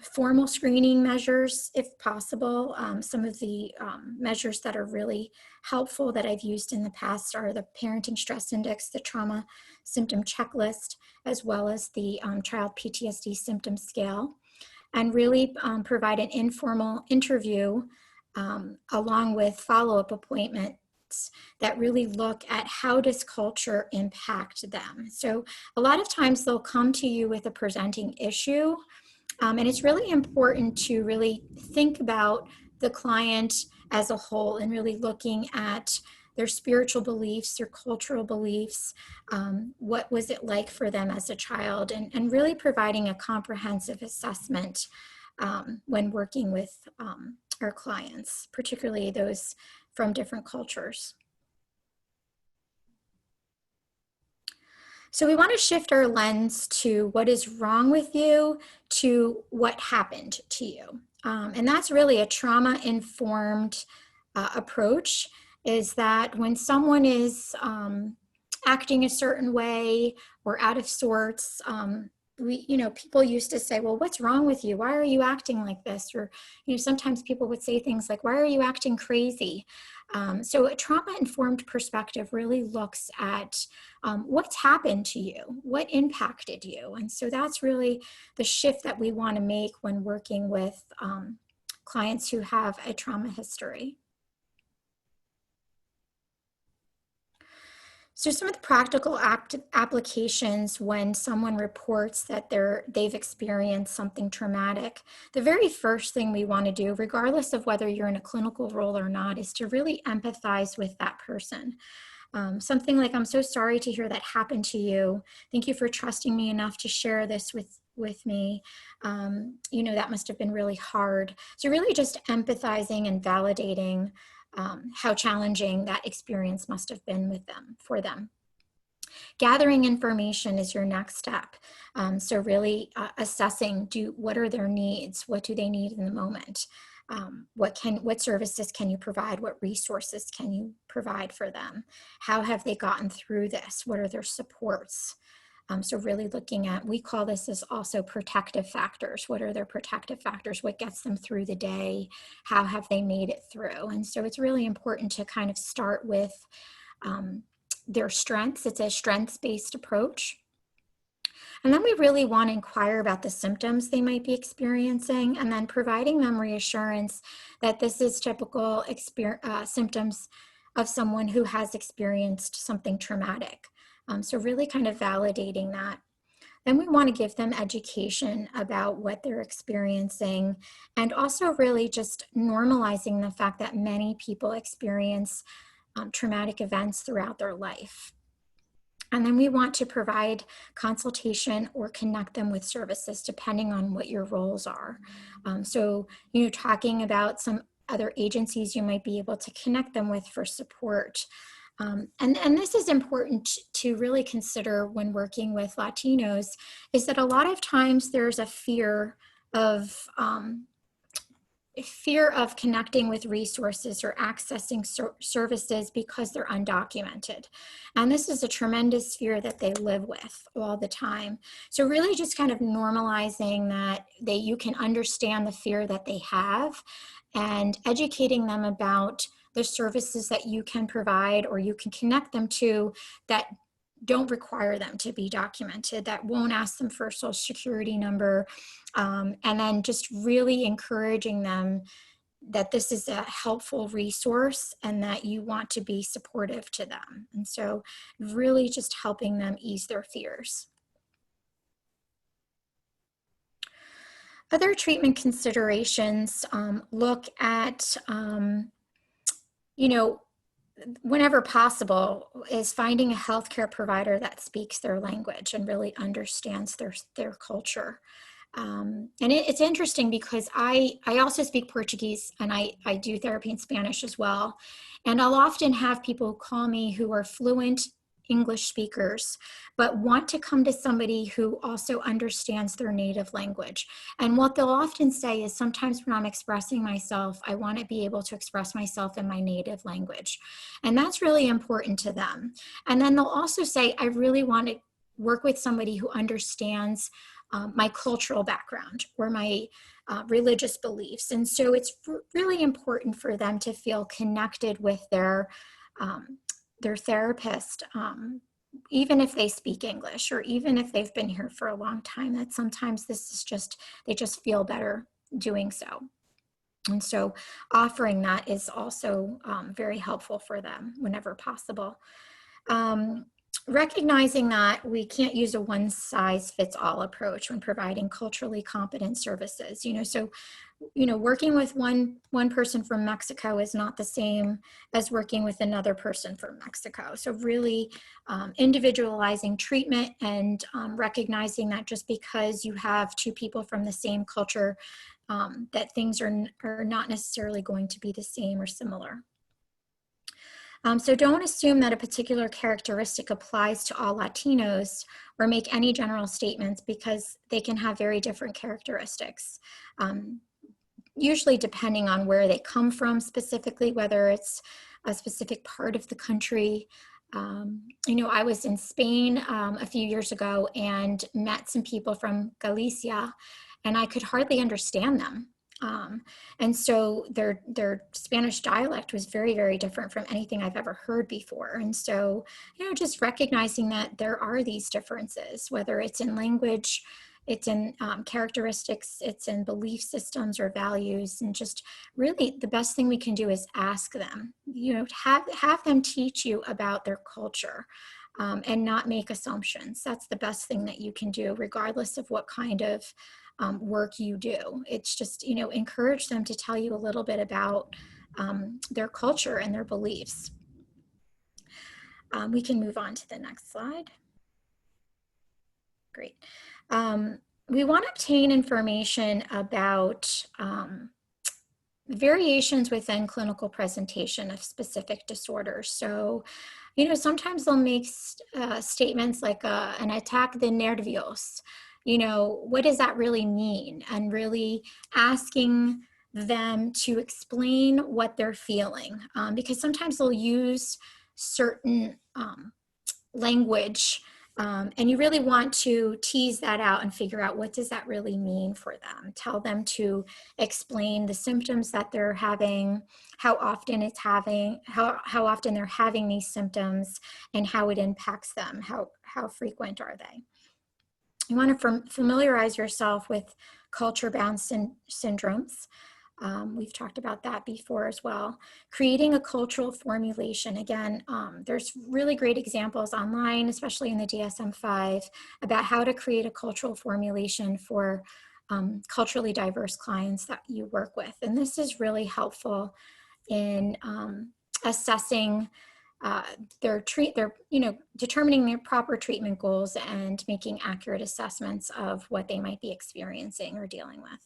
formal screening measures if possible. Some of the measures that are really helpful that I've used in the past are the Parenting Stress Index, the Trauma Symptom Checklist, as well as the Child PTSD Symptom Scale, and really provide an informal interview along with follow-up appointments that really look at how does culture impact them. So a lot of times they'll come to you with a presenting issue, and it's really important to really think about the client as a whole, and really looking at their spiritual beliefs, their cultural beliefs, what was it like for them as a child, and really providing a comprehensive assessment when working with our clients, particularly those from different cultures. So we want to shift our lens to what is wrong with you to what happened to you. And that's really a trauma-informed approach, is that when someone is acting a certain way or out of sorts, people used to say, well, what's wrong with you? Why are you acting like this? Or, you know, sometimes people would say things like, why are you acting crazy? So a trauma-informed perspective really looks at what's happened to you, what impacted you. And so that's really the shift that we want to make when working with clients who have a trauma history. So some of the practical applications when someone reports that they've experienced something traumatic, the very first thing we want to do, regardless of whether you're in a clinical role or not, is to really empathize with that person. Something like, I'm so sorry to hear that happened to you. Thank you for trusting me enough to share this with me. You know, that must have been really hard. So really just empathizing and validating how challenging that experience must have been for them. Gathering information is your next step. So really assessing, what are their needs? What do they need in the moment? What services can you provide? What resources can you provide for them? How have they gotten through this? What are their supports? So really looking at, we call this as also protective factors. What are their protective factors? What gets them through the day? How have they made it through? And so it's really important to kind of start with their strengths. It's a strengths-based approach. And then we really want to inquire about the symptoms they might be experiencing, and then providing them reassurance that this is typical symptoms of someone who has experienced something traumatic. So really kind of validating that. Then we want to give them education about what they're experiencing, and also really just normalizing the fact that many people experience traumatic events throughout their life. And then we want to provide consultation or connect them with services depending on what your roles are. So, talking about some other agencies you might be able to connect them with for support. And this is important to really consider when working with Latinos, is that a lot of times there's a fear of connecting with resources or accessing services because they're undocumented. And this is a tremendous fear that they live with all the time. So really just kind of normalizing that you can understand the fear that they have, and educating them about the services that you can provide or you can connect them to that don't require them to be documented, that won't ask them for a social security number, and then just really encouraging them that this is a helpful resource and that you want to be supportive to them. And so really just helping them ease their fears. Other treatment considerations look at, whenever possible, is finding a healthcare provider that speaks their language and really understands their culture. And it's interesting because I also speak Portuguese, and I do therapy in Spanish as well. And I'll often have people call me who are fluent English speakers, but want to come to somebody who also understands their native language. And what they'll often say is, sometimes when I'm expressing myself, I want to be able to express myself in my native language. And that's really important to them. And then they'll also say, I really want to work with somebody who understands my cultural background or my religious beliefs. And so it's really important for them to feel connected with their therapist, even if they speak English or even if they've been here for a long time. That sometimes they just feel better doing so. And so offering that is also very helpful for them whenever possible. Recognizing that we can't use a one-size-fits-all approach when providing culturally competent services. Working with one person from Mexico is not the same as working with another person from Mexico. So really individualizing treatment and recognizing that just because you have two people from the same culture, that things are not necessarily going to be the same or similar. So don't assume that a particular characteristic applies to all Latinos or make any general statements, because they can have very different characteristics. Usually depending on where they come from specifically, whether it's a specific part of the country. I was in Spain a few years ago and met some people from Galicia, and I could hardly understand them. And so their Spanish dialect was very, very different from anything I've ever heard before. And so, just recognizing that there are these differences, whether it's in language, it's in characteristics, it's in belief systems or values, and just really the best thing we can do is ask them, have them teach you about their culture. And not make assumptions. That's the best thing that you can do, regardless of what kind of work you do. It's just, encourage them to tell you a little bit about their culture and their beliefs. We can move on to the next slide. Great. We want to obtain information about variations within clinical presentation of specific disorders. So, sometimes they'll make statements like an ataque de nervios. What does that really mean? And really asking them to explain what they're feeling, because sometimes they'll use certain language, and you really want to tease that out and figure out, what does that really mean for them? Tell them to explain the symptoms that they're having, how often how often they're having these symptoms, and how it impacts them. How frequent are they? You want to familiarize yourself with culture-bound syndromes. We've talked about that before as well. Creating a cultural formulation. Again, there's really great examples online, especially in the DSM-5, about how to create a cultural formulation for culturally diverse clients that you work with. And this is really helpful in assessing determining their proper treatment goals and making accurate assessments of what they might be experiencing or dealing with.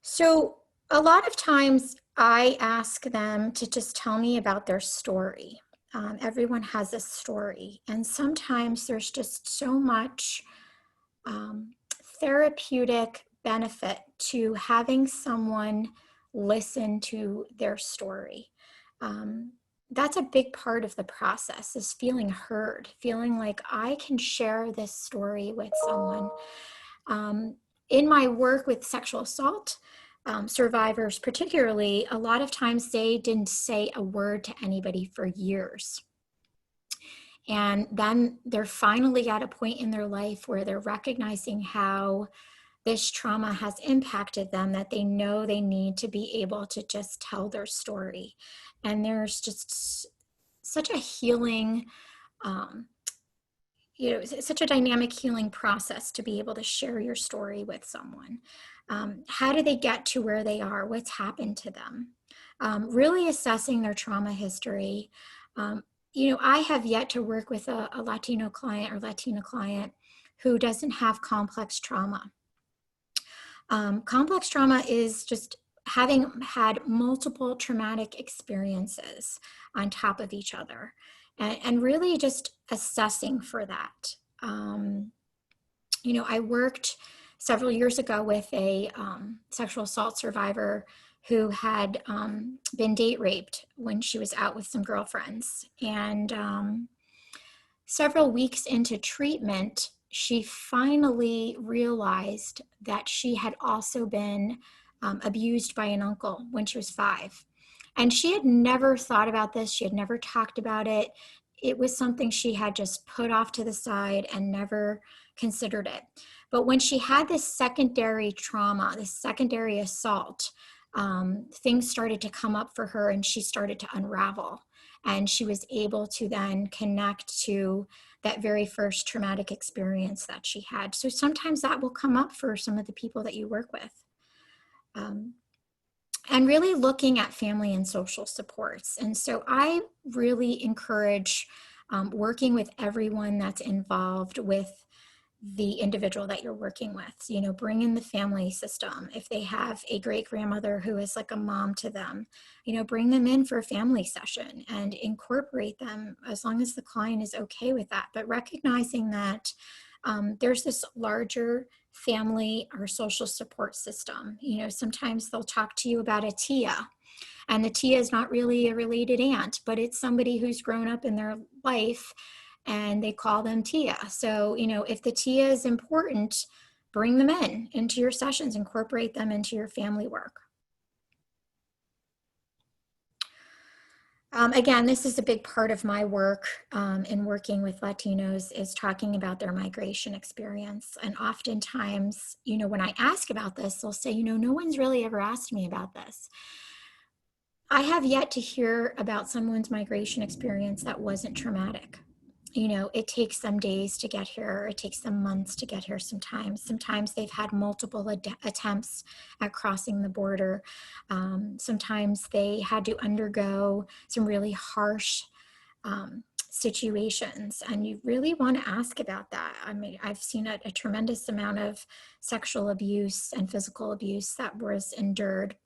So a lot of times I ask them to just tell me about their story. Everyone has a story, and sometimes there's just so much therapeutic benefit to having someone listen to their story. That's a big part of the process, is feeling heard, feeling like I can share this story with someone. In my work with sexual assault survivors particularly, a lot of times they didn't say a word to anybody for years. And then they're finally at a point in their life where they're recognizing how this trauma has impacted them, that they know they need to be able to just tell their story. And there's just such a healing, such a dynamic healing process to be able to share your story with someone. How do they get to where they are? What's happened to them? Really assessing their trauma history. I have yet to work with a Latino client or Latina client who doesn't have complex trauma. Complex trauma is just having had multiple traumatic experiences on top of each other, and really just assessing for that. I worked several years ago with a sexual assault survivor who had been date raped when she was out with some girlfriends. And several weeks into treatment, she finally realized that she had also been abused by an uncle when she was 5. And she had never thought about this. She had never talked about it. It was something she had just put off to the side and never considered it. But when she had this secondary trauma, this secondary assault, things started to come up for her and she started to unravel. And she was able to then connect to that very first traumatic experience that she had. So sometimes that will come up for some of the people that you work with. And really looking at family and social supports. And so I really encourage working with everyone that's involved with the individual that you're working with. Bring in the family system. If they have a great grandmother who is like a mom to them, bring them in for a family session and incorporate them as long as the client is okay with that. But recognizing that there's this larger family or social support system. Sometimes they'll talk to you about a tia, and the tia is not really a related aunt, but it's somebody who's grown up in their life and they call them tia. So, if the tia is important, bring them into your sessions, incorporate them into your family work. Again, this is a big part of my work in working with Latinos, is talking about their migration experience. And oftentimes, when I ask about this, they'll say, no one's really ever asked me about this. I have yet to hear about someone's migration experience that wasn't traumatic. It takes them days to get here. It takes them months to get here sometimes. Sometimes they've had multiple attempts at crossing the border. Sometimes they had to undergo some really harsh situations. And you really want to ask about that. I mean, I've seen a tremendous amount of sexual abuse and physical abuse that was endured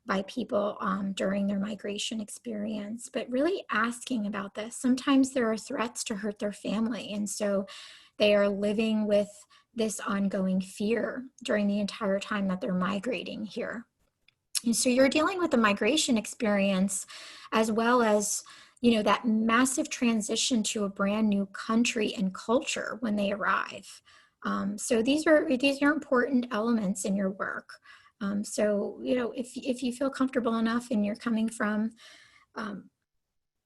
by people during their migration experience, but really asking about this. Sometimes there are threats to hurt their family, and so they are living with this ongoing fear during the entire time that they're migrating here. And so you're dealing with the migration experience as well as, that massive transition to a brand new country and culture when they arrive. So these are important elements in your work. So, if you feel comfortable enough and you're coming from,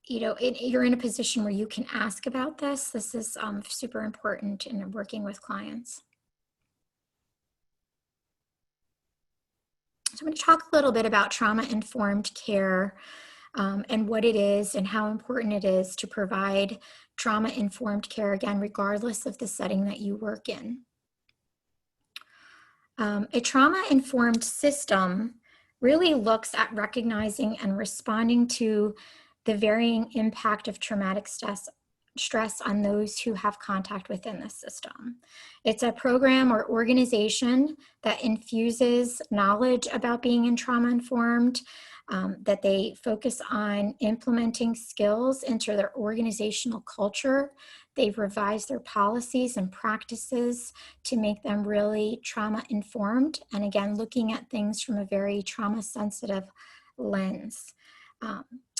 you're in a position where you can ask about this. This is super important in working with clients. So I'm going to talk a little bit about trauma-informed care and what it is and how important it is to provide trauma-informed care, again, regardless of the setting that you work in. A trauma-informed system really looks at recognizing and responding to the varying impact of traumatic stress on those who have contact within the system. It's a program or organization that infuses knowledge about being in trauma-informed, that they focus on implementing skills into their organizational culture. They've revised their policies and practices to make them really trauma-informed, and again, looking at things from a very trauma-sensitive lens.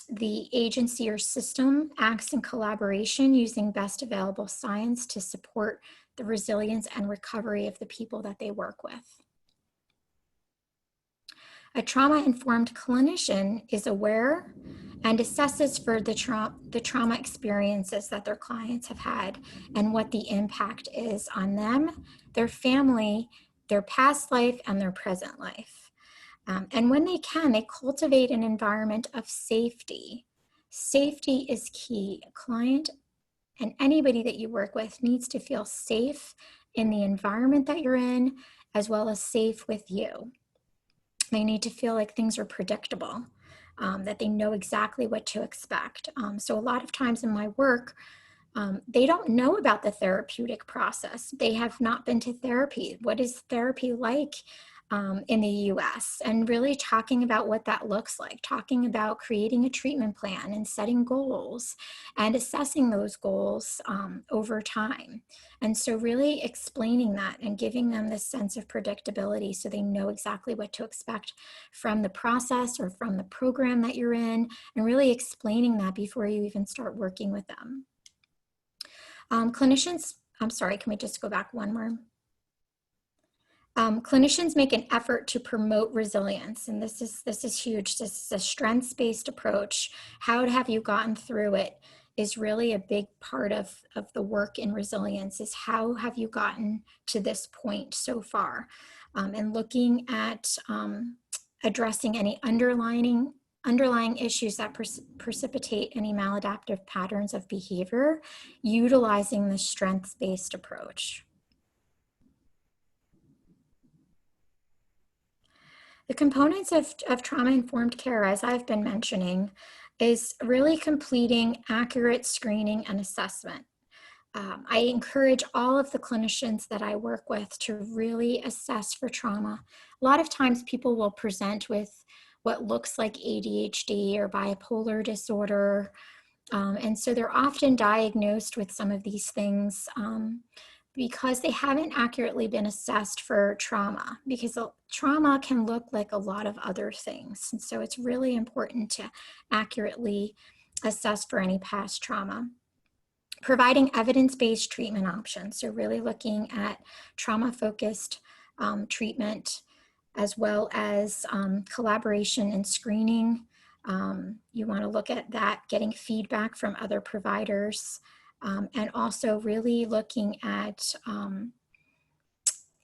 The agency or system acts in collaboration using best available science to support the resilience and recovery of the people that they work with. A trauma-informed clinician is aware and assesses for the trauma experiences that their clients have had and what the impact is on them, their family, their past life, and their present life. And when they can, they cultivate an environment of safety. Safety is key. A client and anybody that you work with needs to feel safe in the environment that you're in, as well as safe with you. They need to feel like things are predictable, that they know exactly what to expect. So a lot of times in my work, they don't know about the therapeutic process. They have not been to therapy. What is therapy like in the US? And really talking about what that looks like, talking about creating a treatment plan and setting goals and assessing those goals over time. And so really explaining that and giving them this sense of predictability so they know exactly what to expect from the process or from the program that you're in, and really explaining that before you even start working with them. Clinicians, I'm sorry, can we just go back one more? Clinicians make an effort to promote resilience, and this is huge. This is a strengths-based approach. How have you gotten through it is really a big part of the work in resilience, is how have you gotten to this point so far, and looking at addressing any underlying issues that precipitate any maladaptive patterns of behavior, utilizing the strengths-based approach. The components of trauma-informed care, as I've been mentioning, is really completing accurate screening and assessment. I encourage all of the clinicians that I work with to really assess for trauma. A lot of times people will present with what looks like ADHD or bipolar disorder. And so they're often diagnosed with some of these things because they haven't accurately been assessed for trauma, because trauma can look like a lot of other things. And so it's really important to accurately assess for any past trauma. Providing evidence-based treatment options, so really looking at trauma-focused treatment, as well as collaboration and screening. You want to look at that, getting feedback from other providers, and also really looking at,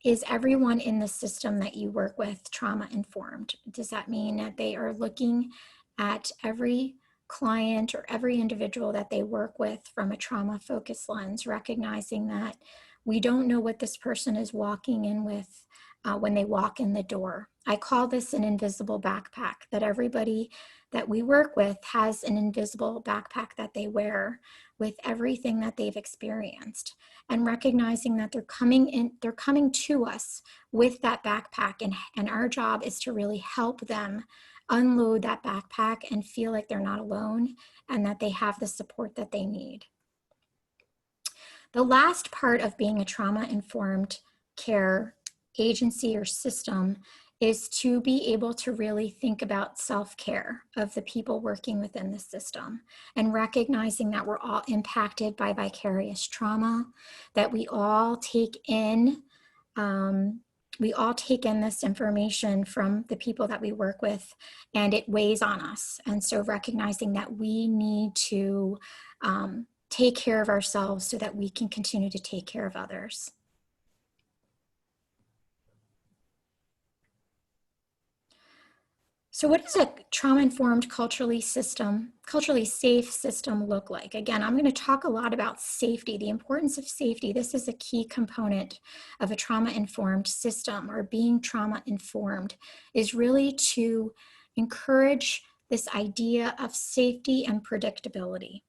is everyone in the system that you work with trauma-informed? Does that mean that they are looking at every client or every individual that they work with from a trauma-focused lens, recognizing that we don't know what this person is walking in with when they walk in the door? I call this an invisible backpack, that everybody that we work with has an invisible backpack that they wear with everything that they've experienced, and recognizing that they're coming to us with that backpack, and our job is to really help them unload that backpack and feel like they're not alone and that they have the support that they need. The last part of being a trauma-informed care agency or system is to be able to really think about self-care of the people working within the system, and recognizing that we're all impacted by vicarious trauma, that we all take in we all take in this information from the people that we work with, and it weighs on us. And so recognizing that we need to take care of ourselves so that we can continue to take care of others. So what does a trauma-informed, culturally safe system look like? Again, I'm going to talk a lot about safety, the importance of safety. This is a key component of a trauma-informed system, or being trauma-informed, is really to encourage this idea of safety and predictability.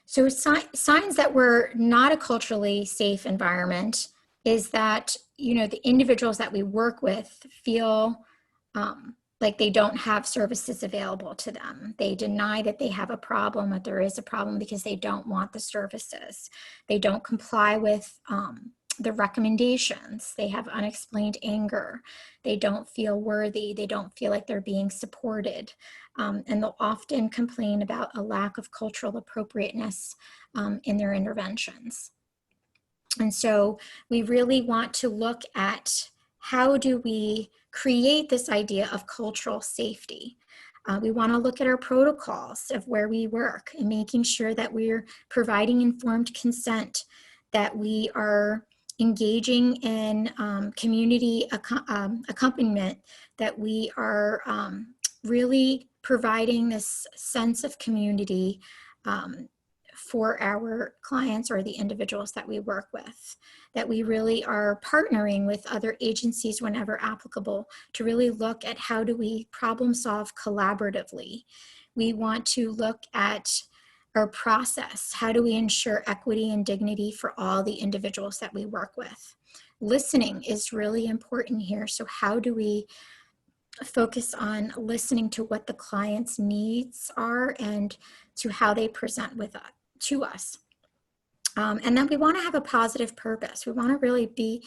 So signs that we're not a culturally safe environment is that, you know, the individuals that we work with feel like they don't have services available to them. They deny that they have a problem, that there is a problem, because they don't want the services. They don't comply with the recommendations. They have unexplained anger. They don't feel worthy. They don't feel like they're being supported. And they'll often complain about a lack of cultural appropriateness in their interventions. And so we really want to look at how do we create this idea of cultural safety. We want to look at our protocols of where we work and making sure that we're providing informed consent, that we are engaging in community accompaniment, that we are really providing this sense of community for our clients or the individuals that we work with, that we really are partnering with other agencies whenever applicable to really look at how do we problem solve collaboratively. We want to look at our process. How do we ensure equity and dignity for all the individuals that we work with? Listening is really important here. So how do we focus on listening to what the client's needs are and to how they present with us, to us. And then we want to have a positive purpose. We want to really be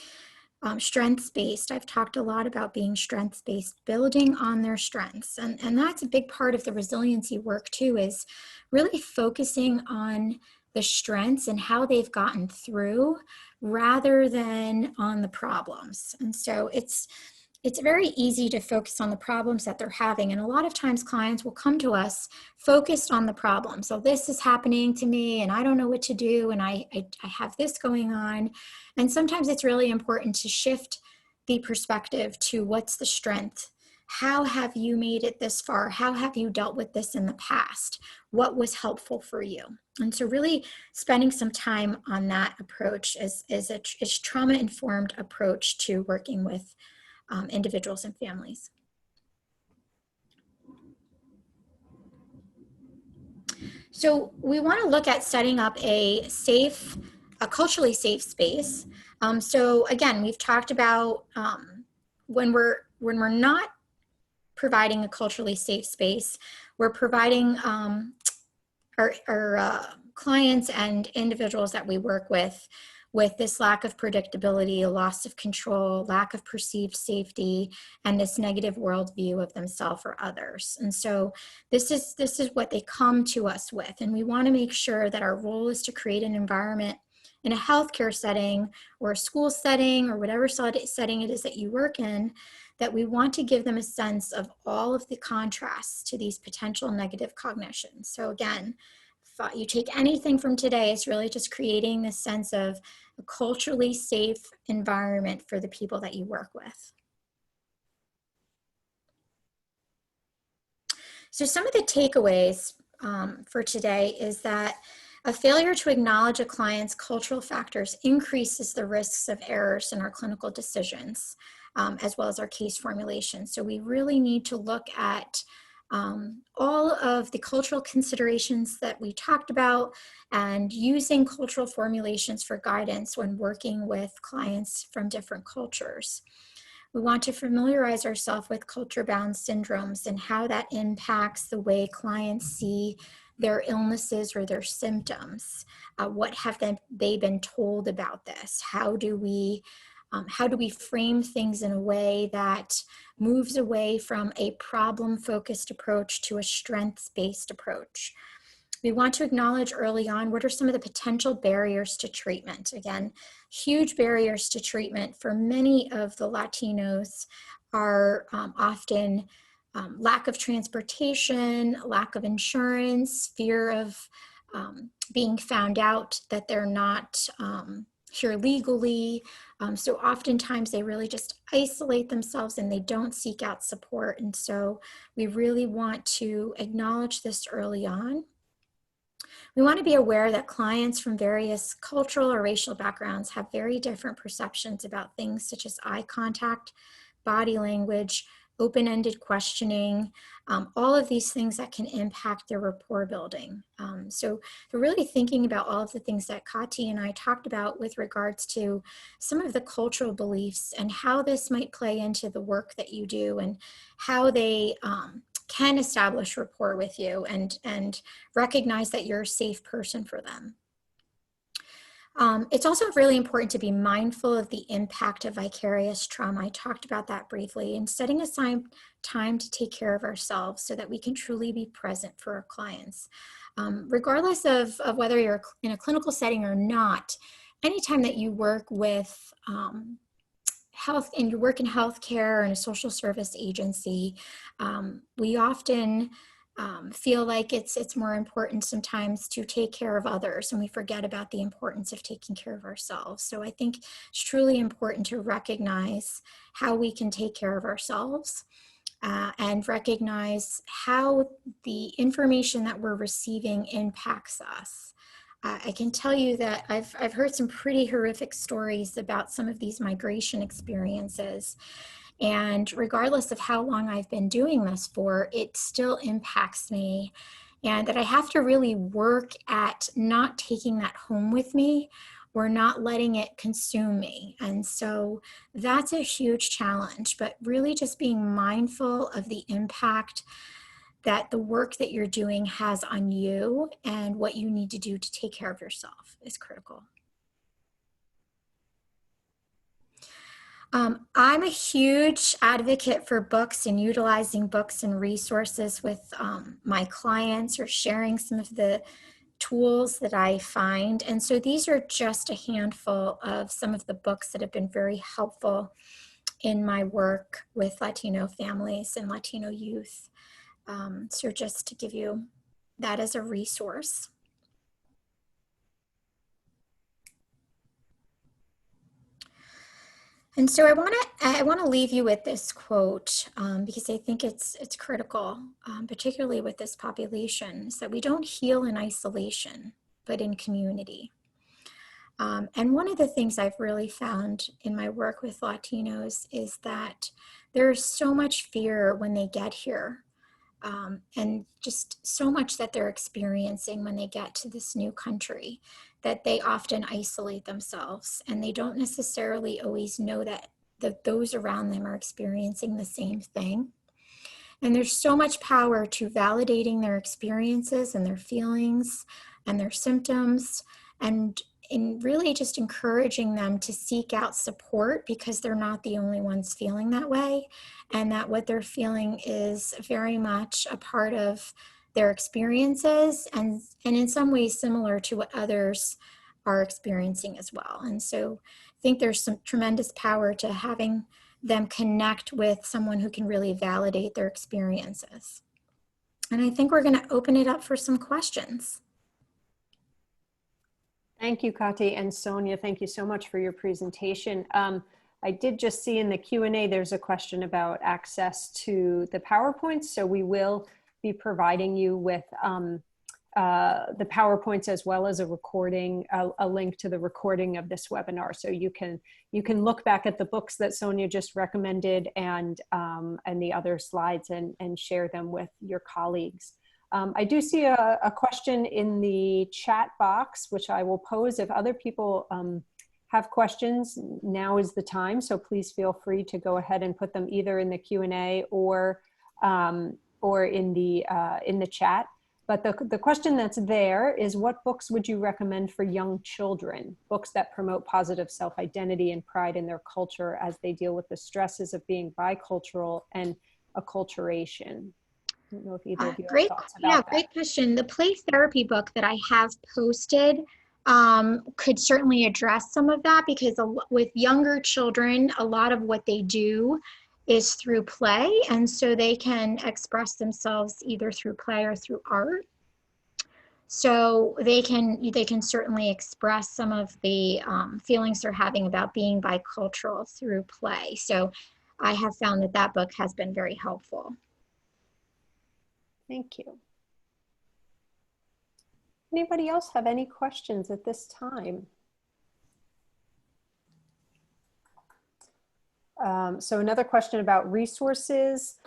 strengths-based. I've talked a lot about being strengths-based, building on their strengths. And that's a big part of the resiliency work too, is really focusing on the strengths and how they've gotten through rather than on the problems. And so it's very easy to focus on the problems that they're having. And a lot of times clients will come to us focused on the problem. So this is happening to me and I don't know what to do. And I have this going on. And sometimes it's really important to shift the perspective to what's the strength? How have you made it this far? How have you dealt with this in the past? What was helpful for you? And so really spending some time on that approach is a trauma-informed approach to working with individuals and families. So we want to look at setting up a culturally safe space. So again, we've talked about when we're not providing a culturally safe space, we're providing our clients and individuals that we work with this lack of predictability, a loss of control, lack of perceived safety, and this negative worldview of themselves or others. And so this is what they come to us with. And we want to make sure that our role is to create an environment in a healthcare setting or a school setting or whatever setting it is that you work in, that we want to give them a sense of all of the contrasts to these potential negative cognitions. So again, if you take anything from today, it's really just creating this sense of a culturally safe environment for the people that you work with. So some of the takeaways for today is that a failure to acknowledge a client's cultural factors increases the risks of errors in our clinical decisions, as well as our case formulation. So we really need to look at all of the cultural considerations that we talked about and using cultural formulations for guidance when working with clients from different cultures. We want to familiarize ourselves with culture-bound syndromes and how that impacts the way clients see their illnesses or their symptoms. What have they been told about this? How do we frame things in a way that moves away from a problem-focused approach to a strengths-based approach? we want to acknowledge early on what are some of the potential barriers to treatment. Again, huge barriers to treatment for many of the Latinos are often lack of transportation, lack of insurance, fear of being found out that they're not here legally. So oftentimes they really just isolate themselves and they don't seek out support. And so we really want to acknowledge this early on. We want to be aware that clients from various cultural or racial backgrounds have very different perceptions about things such as eye contact, body language, open-ended questioning, all of these things that can impact their rapport building. So we're really thinking about all of the things that Kati and I talked about with regards to some of the cultural beliefs and how this might play into the work that you do and how they can establish rapport with you and recognize that you're a safe person for them. It's also really important to be mindful of the impact of vicarious trauma. I talked about that briefly, and setting aside time to take care of ourselves so that we can truly be present for our clients. Regardless of whether you're in a clinical setting or not, anytime that you work with health and you work in healthcare or in a social service agency, we often feel like it's more important sometimes to take care of others, and we forget about the importance of taking care of ourselves. So I think it's truly important to recognize how we can take care of ourselves and recognize how the information that we're receiving impacts us. I can tell you that I've heard some pretty horrific stories about some of these migration experiences. And regardless of how long I've been doing this for, it still impacts me. And that I have to really work at not taking that home with me or not letting it consume me. And so that's a huge challenge, but really just being mindful of the impact that the work that you're doing has on you and what you need to do to take care of yourself is critical. I'm a huge advocate for books and utilizing books and resources with my clients or sharing some of the tools that I find. And so these are just a handful of some of the books that have been very helpful in my work with Latino families and Latino youth. So just to give you that as a resource. And so I want to leave you with this quote because I think it's critical, particularly with this population, is that we don't heal in isolation, but in community. And one of the things I've really found in my work with Latinos is that there is so much fear when they get here. And just so much that they're experiencing when they get to this new country that they often isolate themselves, and they don't necessarily always know that those around them are experiencing the same thing. And there's so much power to validating their experiences and their feelings and their symptoms, and in really just encouraging them to seek out support because they're not the only ones feeling that way, and that what they're feeling is very much a part of their experiences and in some ways similar to what others are experiencing as well. And so I think there's some tremendous power to having them connect with someone who can really validate their experiences. And I think we're going to open it up for some questions. Thank you, Kati and Sonia. Thank you so much for your presentation. I did just see in the Q&A there's a question about access to the PowerPoints, so we will be providing you with the PowerPoints as well as a recording, a link to the recording of this webinar, so you can look back at the books that Sonia just recommended and the other slides and share them with your colleagues. I do see a question in the chat box, which I will pose. If other people have questions, now is the time. So please feel free to go ahead and put them either in the Q&A or in the chat. But the question that's there is, what books would you recommend for young children? Books that promote positive self-identity and pride in their culture as they deal with the stresses of being bicultural and acculturation. don't know if either of you have Great, thoughts yeah, about that. great question. The play therapy book that I have posted could certainly address some of that, because with younger children, a lot of what they do is through play, and so they can express themselves either through play or through art. So they can certainly express some of the feelings they're having about being bicultural through play. So I have found that that book has been very helpful. Thank you. Anybody else have any questions at this time? So another question about resources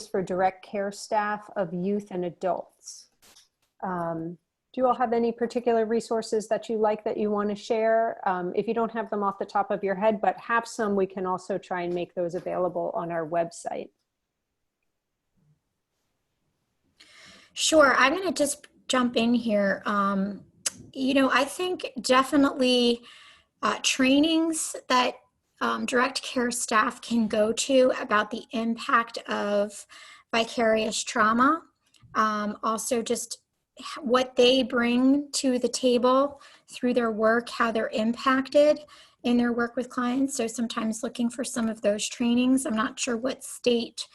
for direct care staff of youth and adults. Do you all have any particular resources that you like that you want to share? If you don't have them off the top of your head, but have some, we can also try and make those available on our website. Sure, I'm going to just jump in here. You know, I think definitely trainings that direct care staff can go to about the impact of vicarious trauma. Also just what they bring to the table through their work, how they're impacted in their work with clients. So sometimes looking for some of those trainings. I'm not sure what state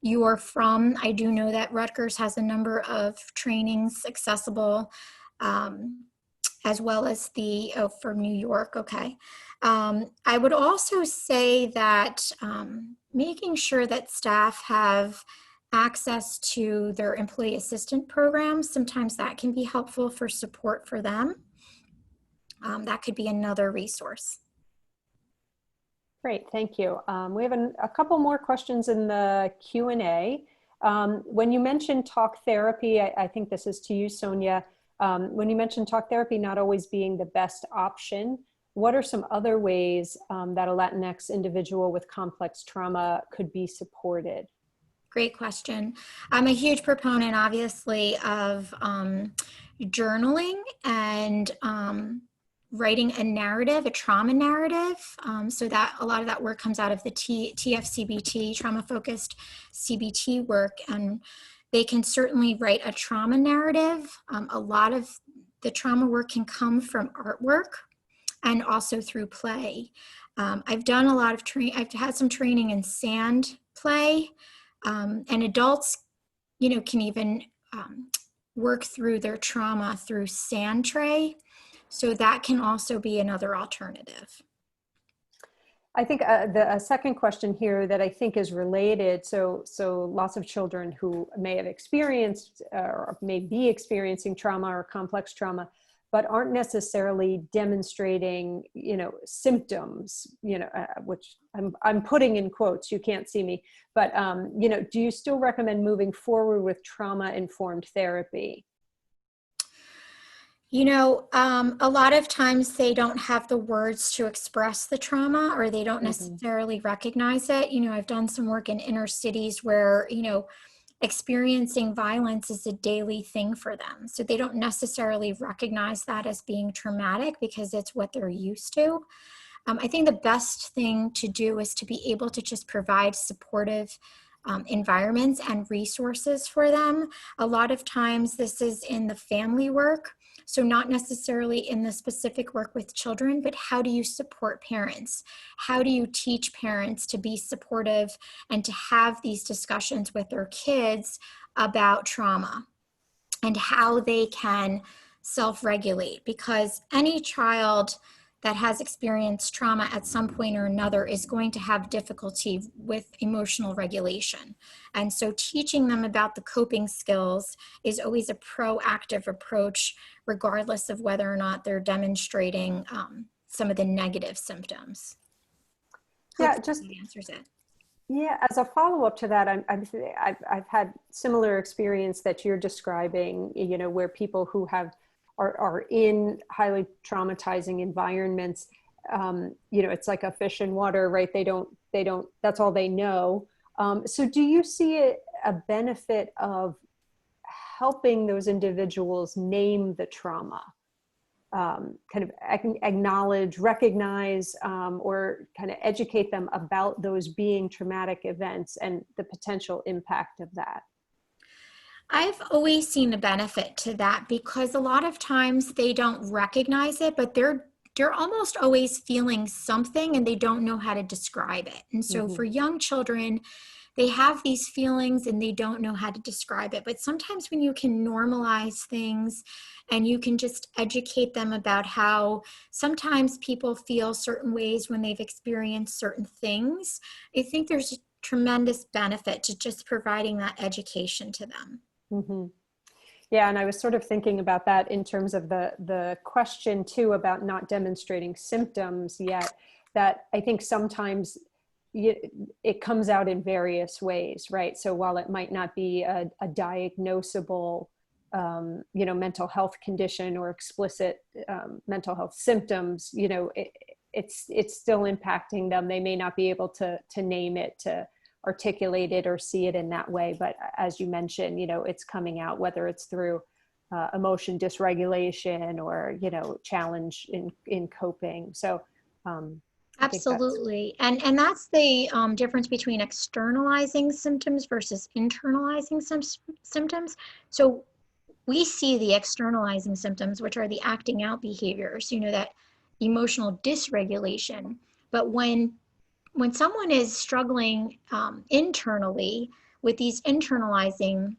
you are from. I do know that Rutgers has a number of trainings accessible, as well as for New York, okay. I would also say that making sure that staff have access to their employee assistant programs, sometimes that can be helpful for support for them. That could be another resource. Great, thank you. We have a couple more questions in the Q&A. When you mentioned talk therapy, I think this is to you, Sonia. When you mentioned talk therapy not always being the best option, what are some other ways that a Latinx individual with complex trauma could be supported? Great question. I'm a huge proponent, obviously, of journaling and writing a narrative, a trauma narrative. So that a lot of that work comes out of the TFCBT, trauma-focused CBT work, and they can certainly write a trauma narrative. A lot of the trauma work can come from artwork and also through play. I've done a lot of I've had some training in sand play, and adults, you know, can even work through their trauma through sand tray. So that can also be another alternative. I think the second question here that I think is related, so lots of children who may have experienced or may be experiencing trauma or complex trauma, but aren't necessarily demonstrating, you know, symptoms, you know, which I'm putting in quotes, you can't see me, but, you know, do you still recommend moving forward with trauma-informed therapy? You know, a lot of times they don't have the words to express the trauma, or they don't necessarily recognize it. You know, I've done some work in inner cities where, you know, experiencing violence is a daily thing for them. So they don't necessarily recognize that as being traumatic because it's what they're used to. I think the best thing to do is to be able to just provide supportive environments and resources for them. A lot of times this is in the family work. So not necessarily in the specific work with children, but how do you support parents? How do you teach parents to be supportive and to have these discussions with their kids about trauma and how they can self-regulate? Because any child that has experienced trauma at some point or another is going to have difficulty with emotional regulation. And so teaching them about the coping skills is always a proactive approach, regardless of whether or not they're demonstrating some of the negative symptoms. Yeah, just that answers it. Yeah, as a follow-up to that, I've had similar experience that you're describing, you know, where people who are in highly traumatizing environments, you know, it's like a fish in water, right? They don't, that's all they know. So do you see a benefit of helping those individuals name the trauma? Kind of acknowledge, recognize, or kind of educate them about those being traumatic events and the potential impact of that? I've always seen a benefit to that because a lot of times they don't recognize it, but they're almost always feeling something and they don't know how to describe it. And so for young children, they have these feelings and they don't know how to describe it. But sometimes when you can normalize things and you can just educate them about how sometimes people feel certain ways when they've experienced certain things, I think there's a tremendous benefit to just providing that education to them. Yeah, and I was sort of thinking about that in terms of the question too about not demonstrating symptoms yet, that I think sometimes it comes out in various ways, right? So while it might not be a diagnosable, mental health condition or explicit mental health symptoms, it's still impacting them. They may not be able to name it, to articulate it or see it in that way. But as you mentioned, it's coming out, whether it's through emotion dysregulation or, challenge in coping. So absolutely. And that's the difference between externalizing symptoms versus internalizing symptoms. So we see the externalizing symptoms, which are the acting out behaviors, that emotional dysregulation. But when someone is struggling internally with these internalizing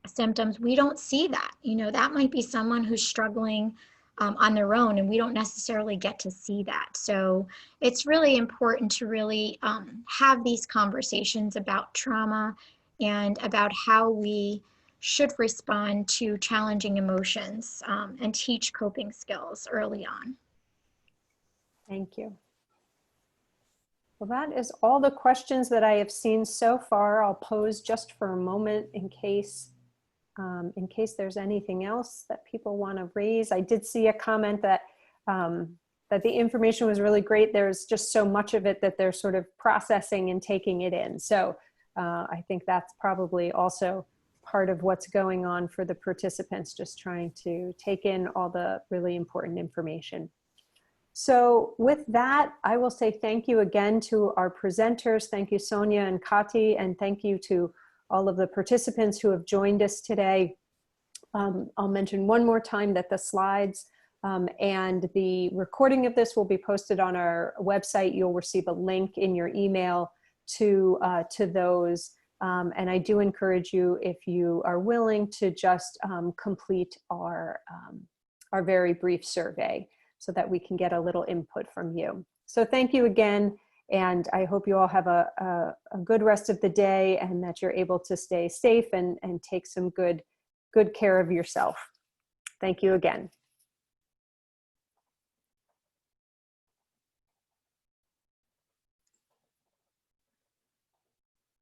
symptoms, we don't see that. That might be someone who's struggling on their own, and we don't necessarily get to see that. So it's really important to really have these conversations about trauma and about how we should respond to challenging emotions and teach coping skills early on. thank you. Well, that is all the questions that I have seen so far. I'll pose just for a moment in case there's anything else that people want to raise. I did see a comment that that the information was really great. There's just so much of it that they're sort of processing and taking it in. So I think that's probably also part of what's going on for the participants, just trying to take in all the really important information. So with that, I will say thank you again to our presenters. Thank you, Sonia and Kati, and thank you to all of the participants who have joined us today. I'll mention one more time that the slides and the recording of this will be posted on our website. You'll receive a link in your email to those. And I do encourage you, if you are willing, to just complete our very brief survey, so that we can get a little input from you. So thank you again, and I hope you all have a good rest of the day, and that you're able to stay safe and take some good care of yourself. Thank you again.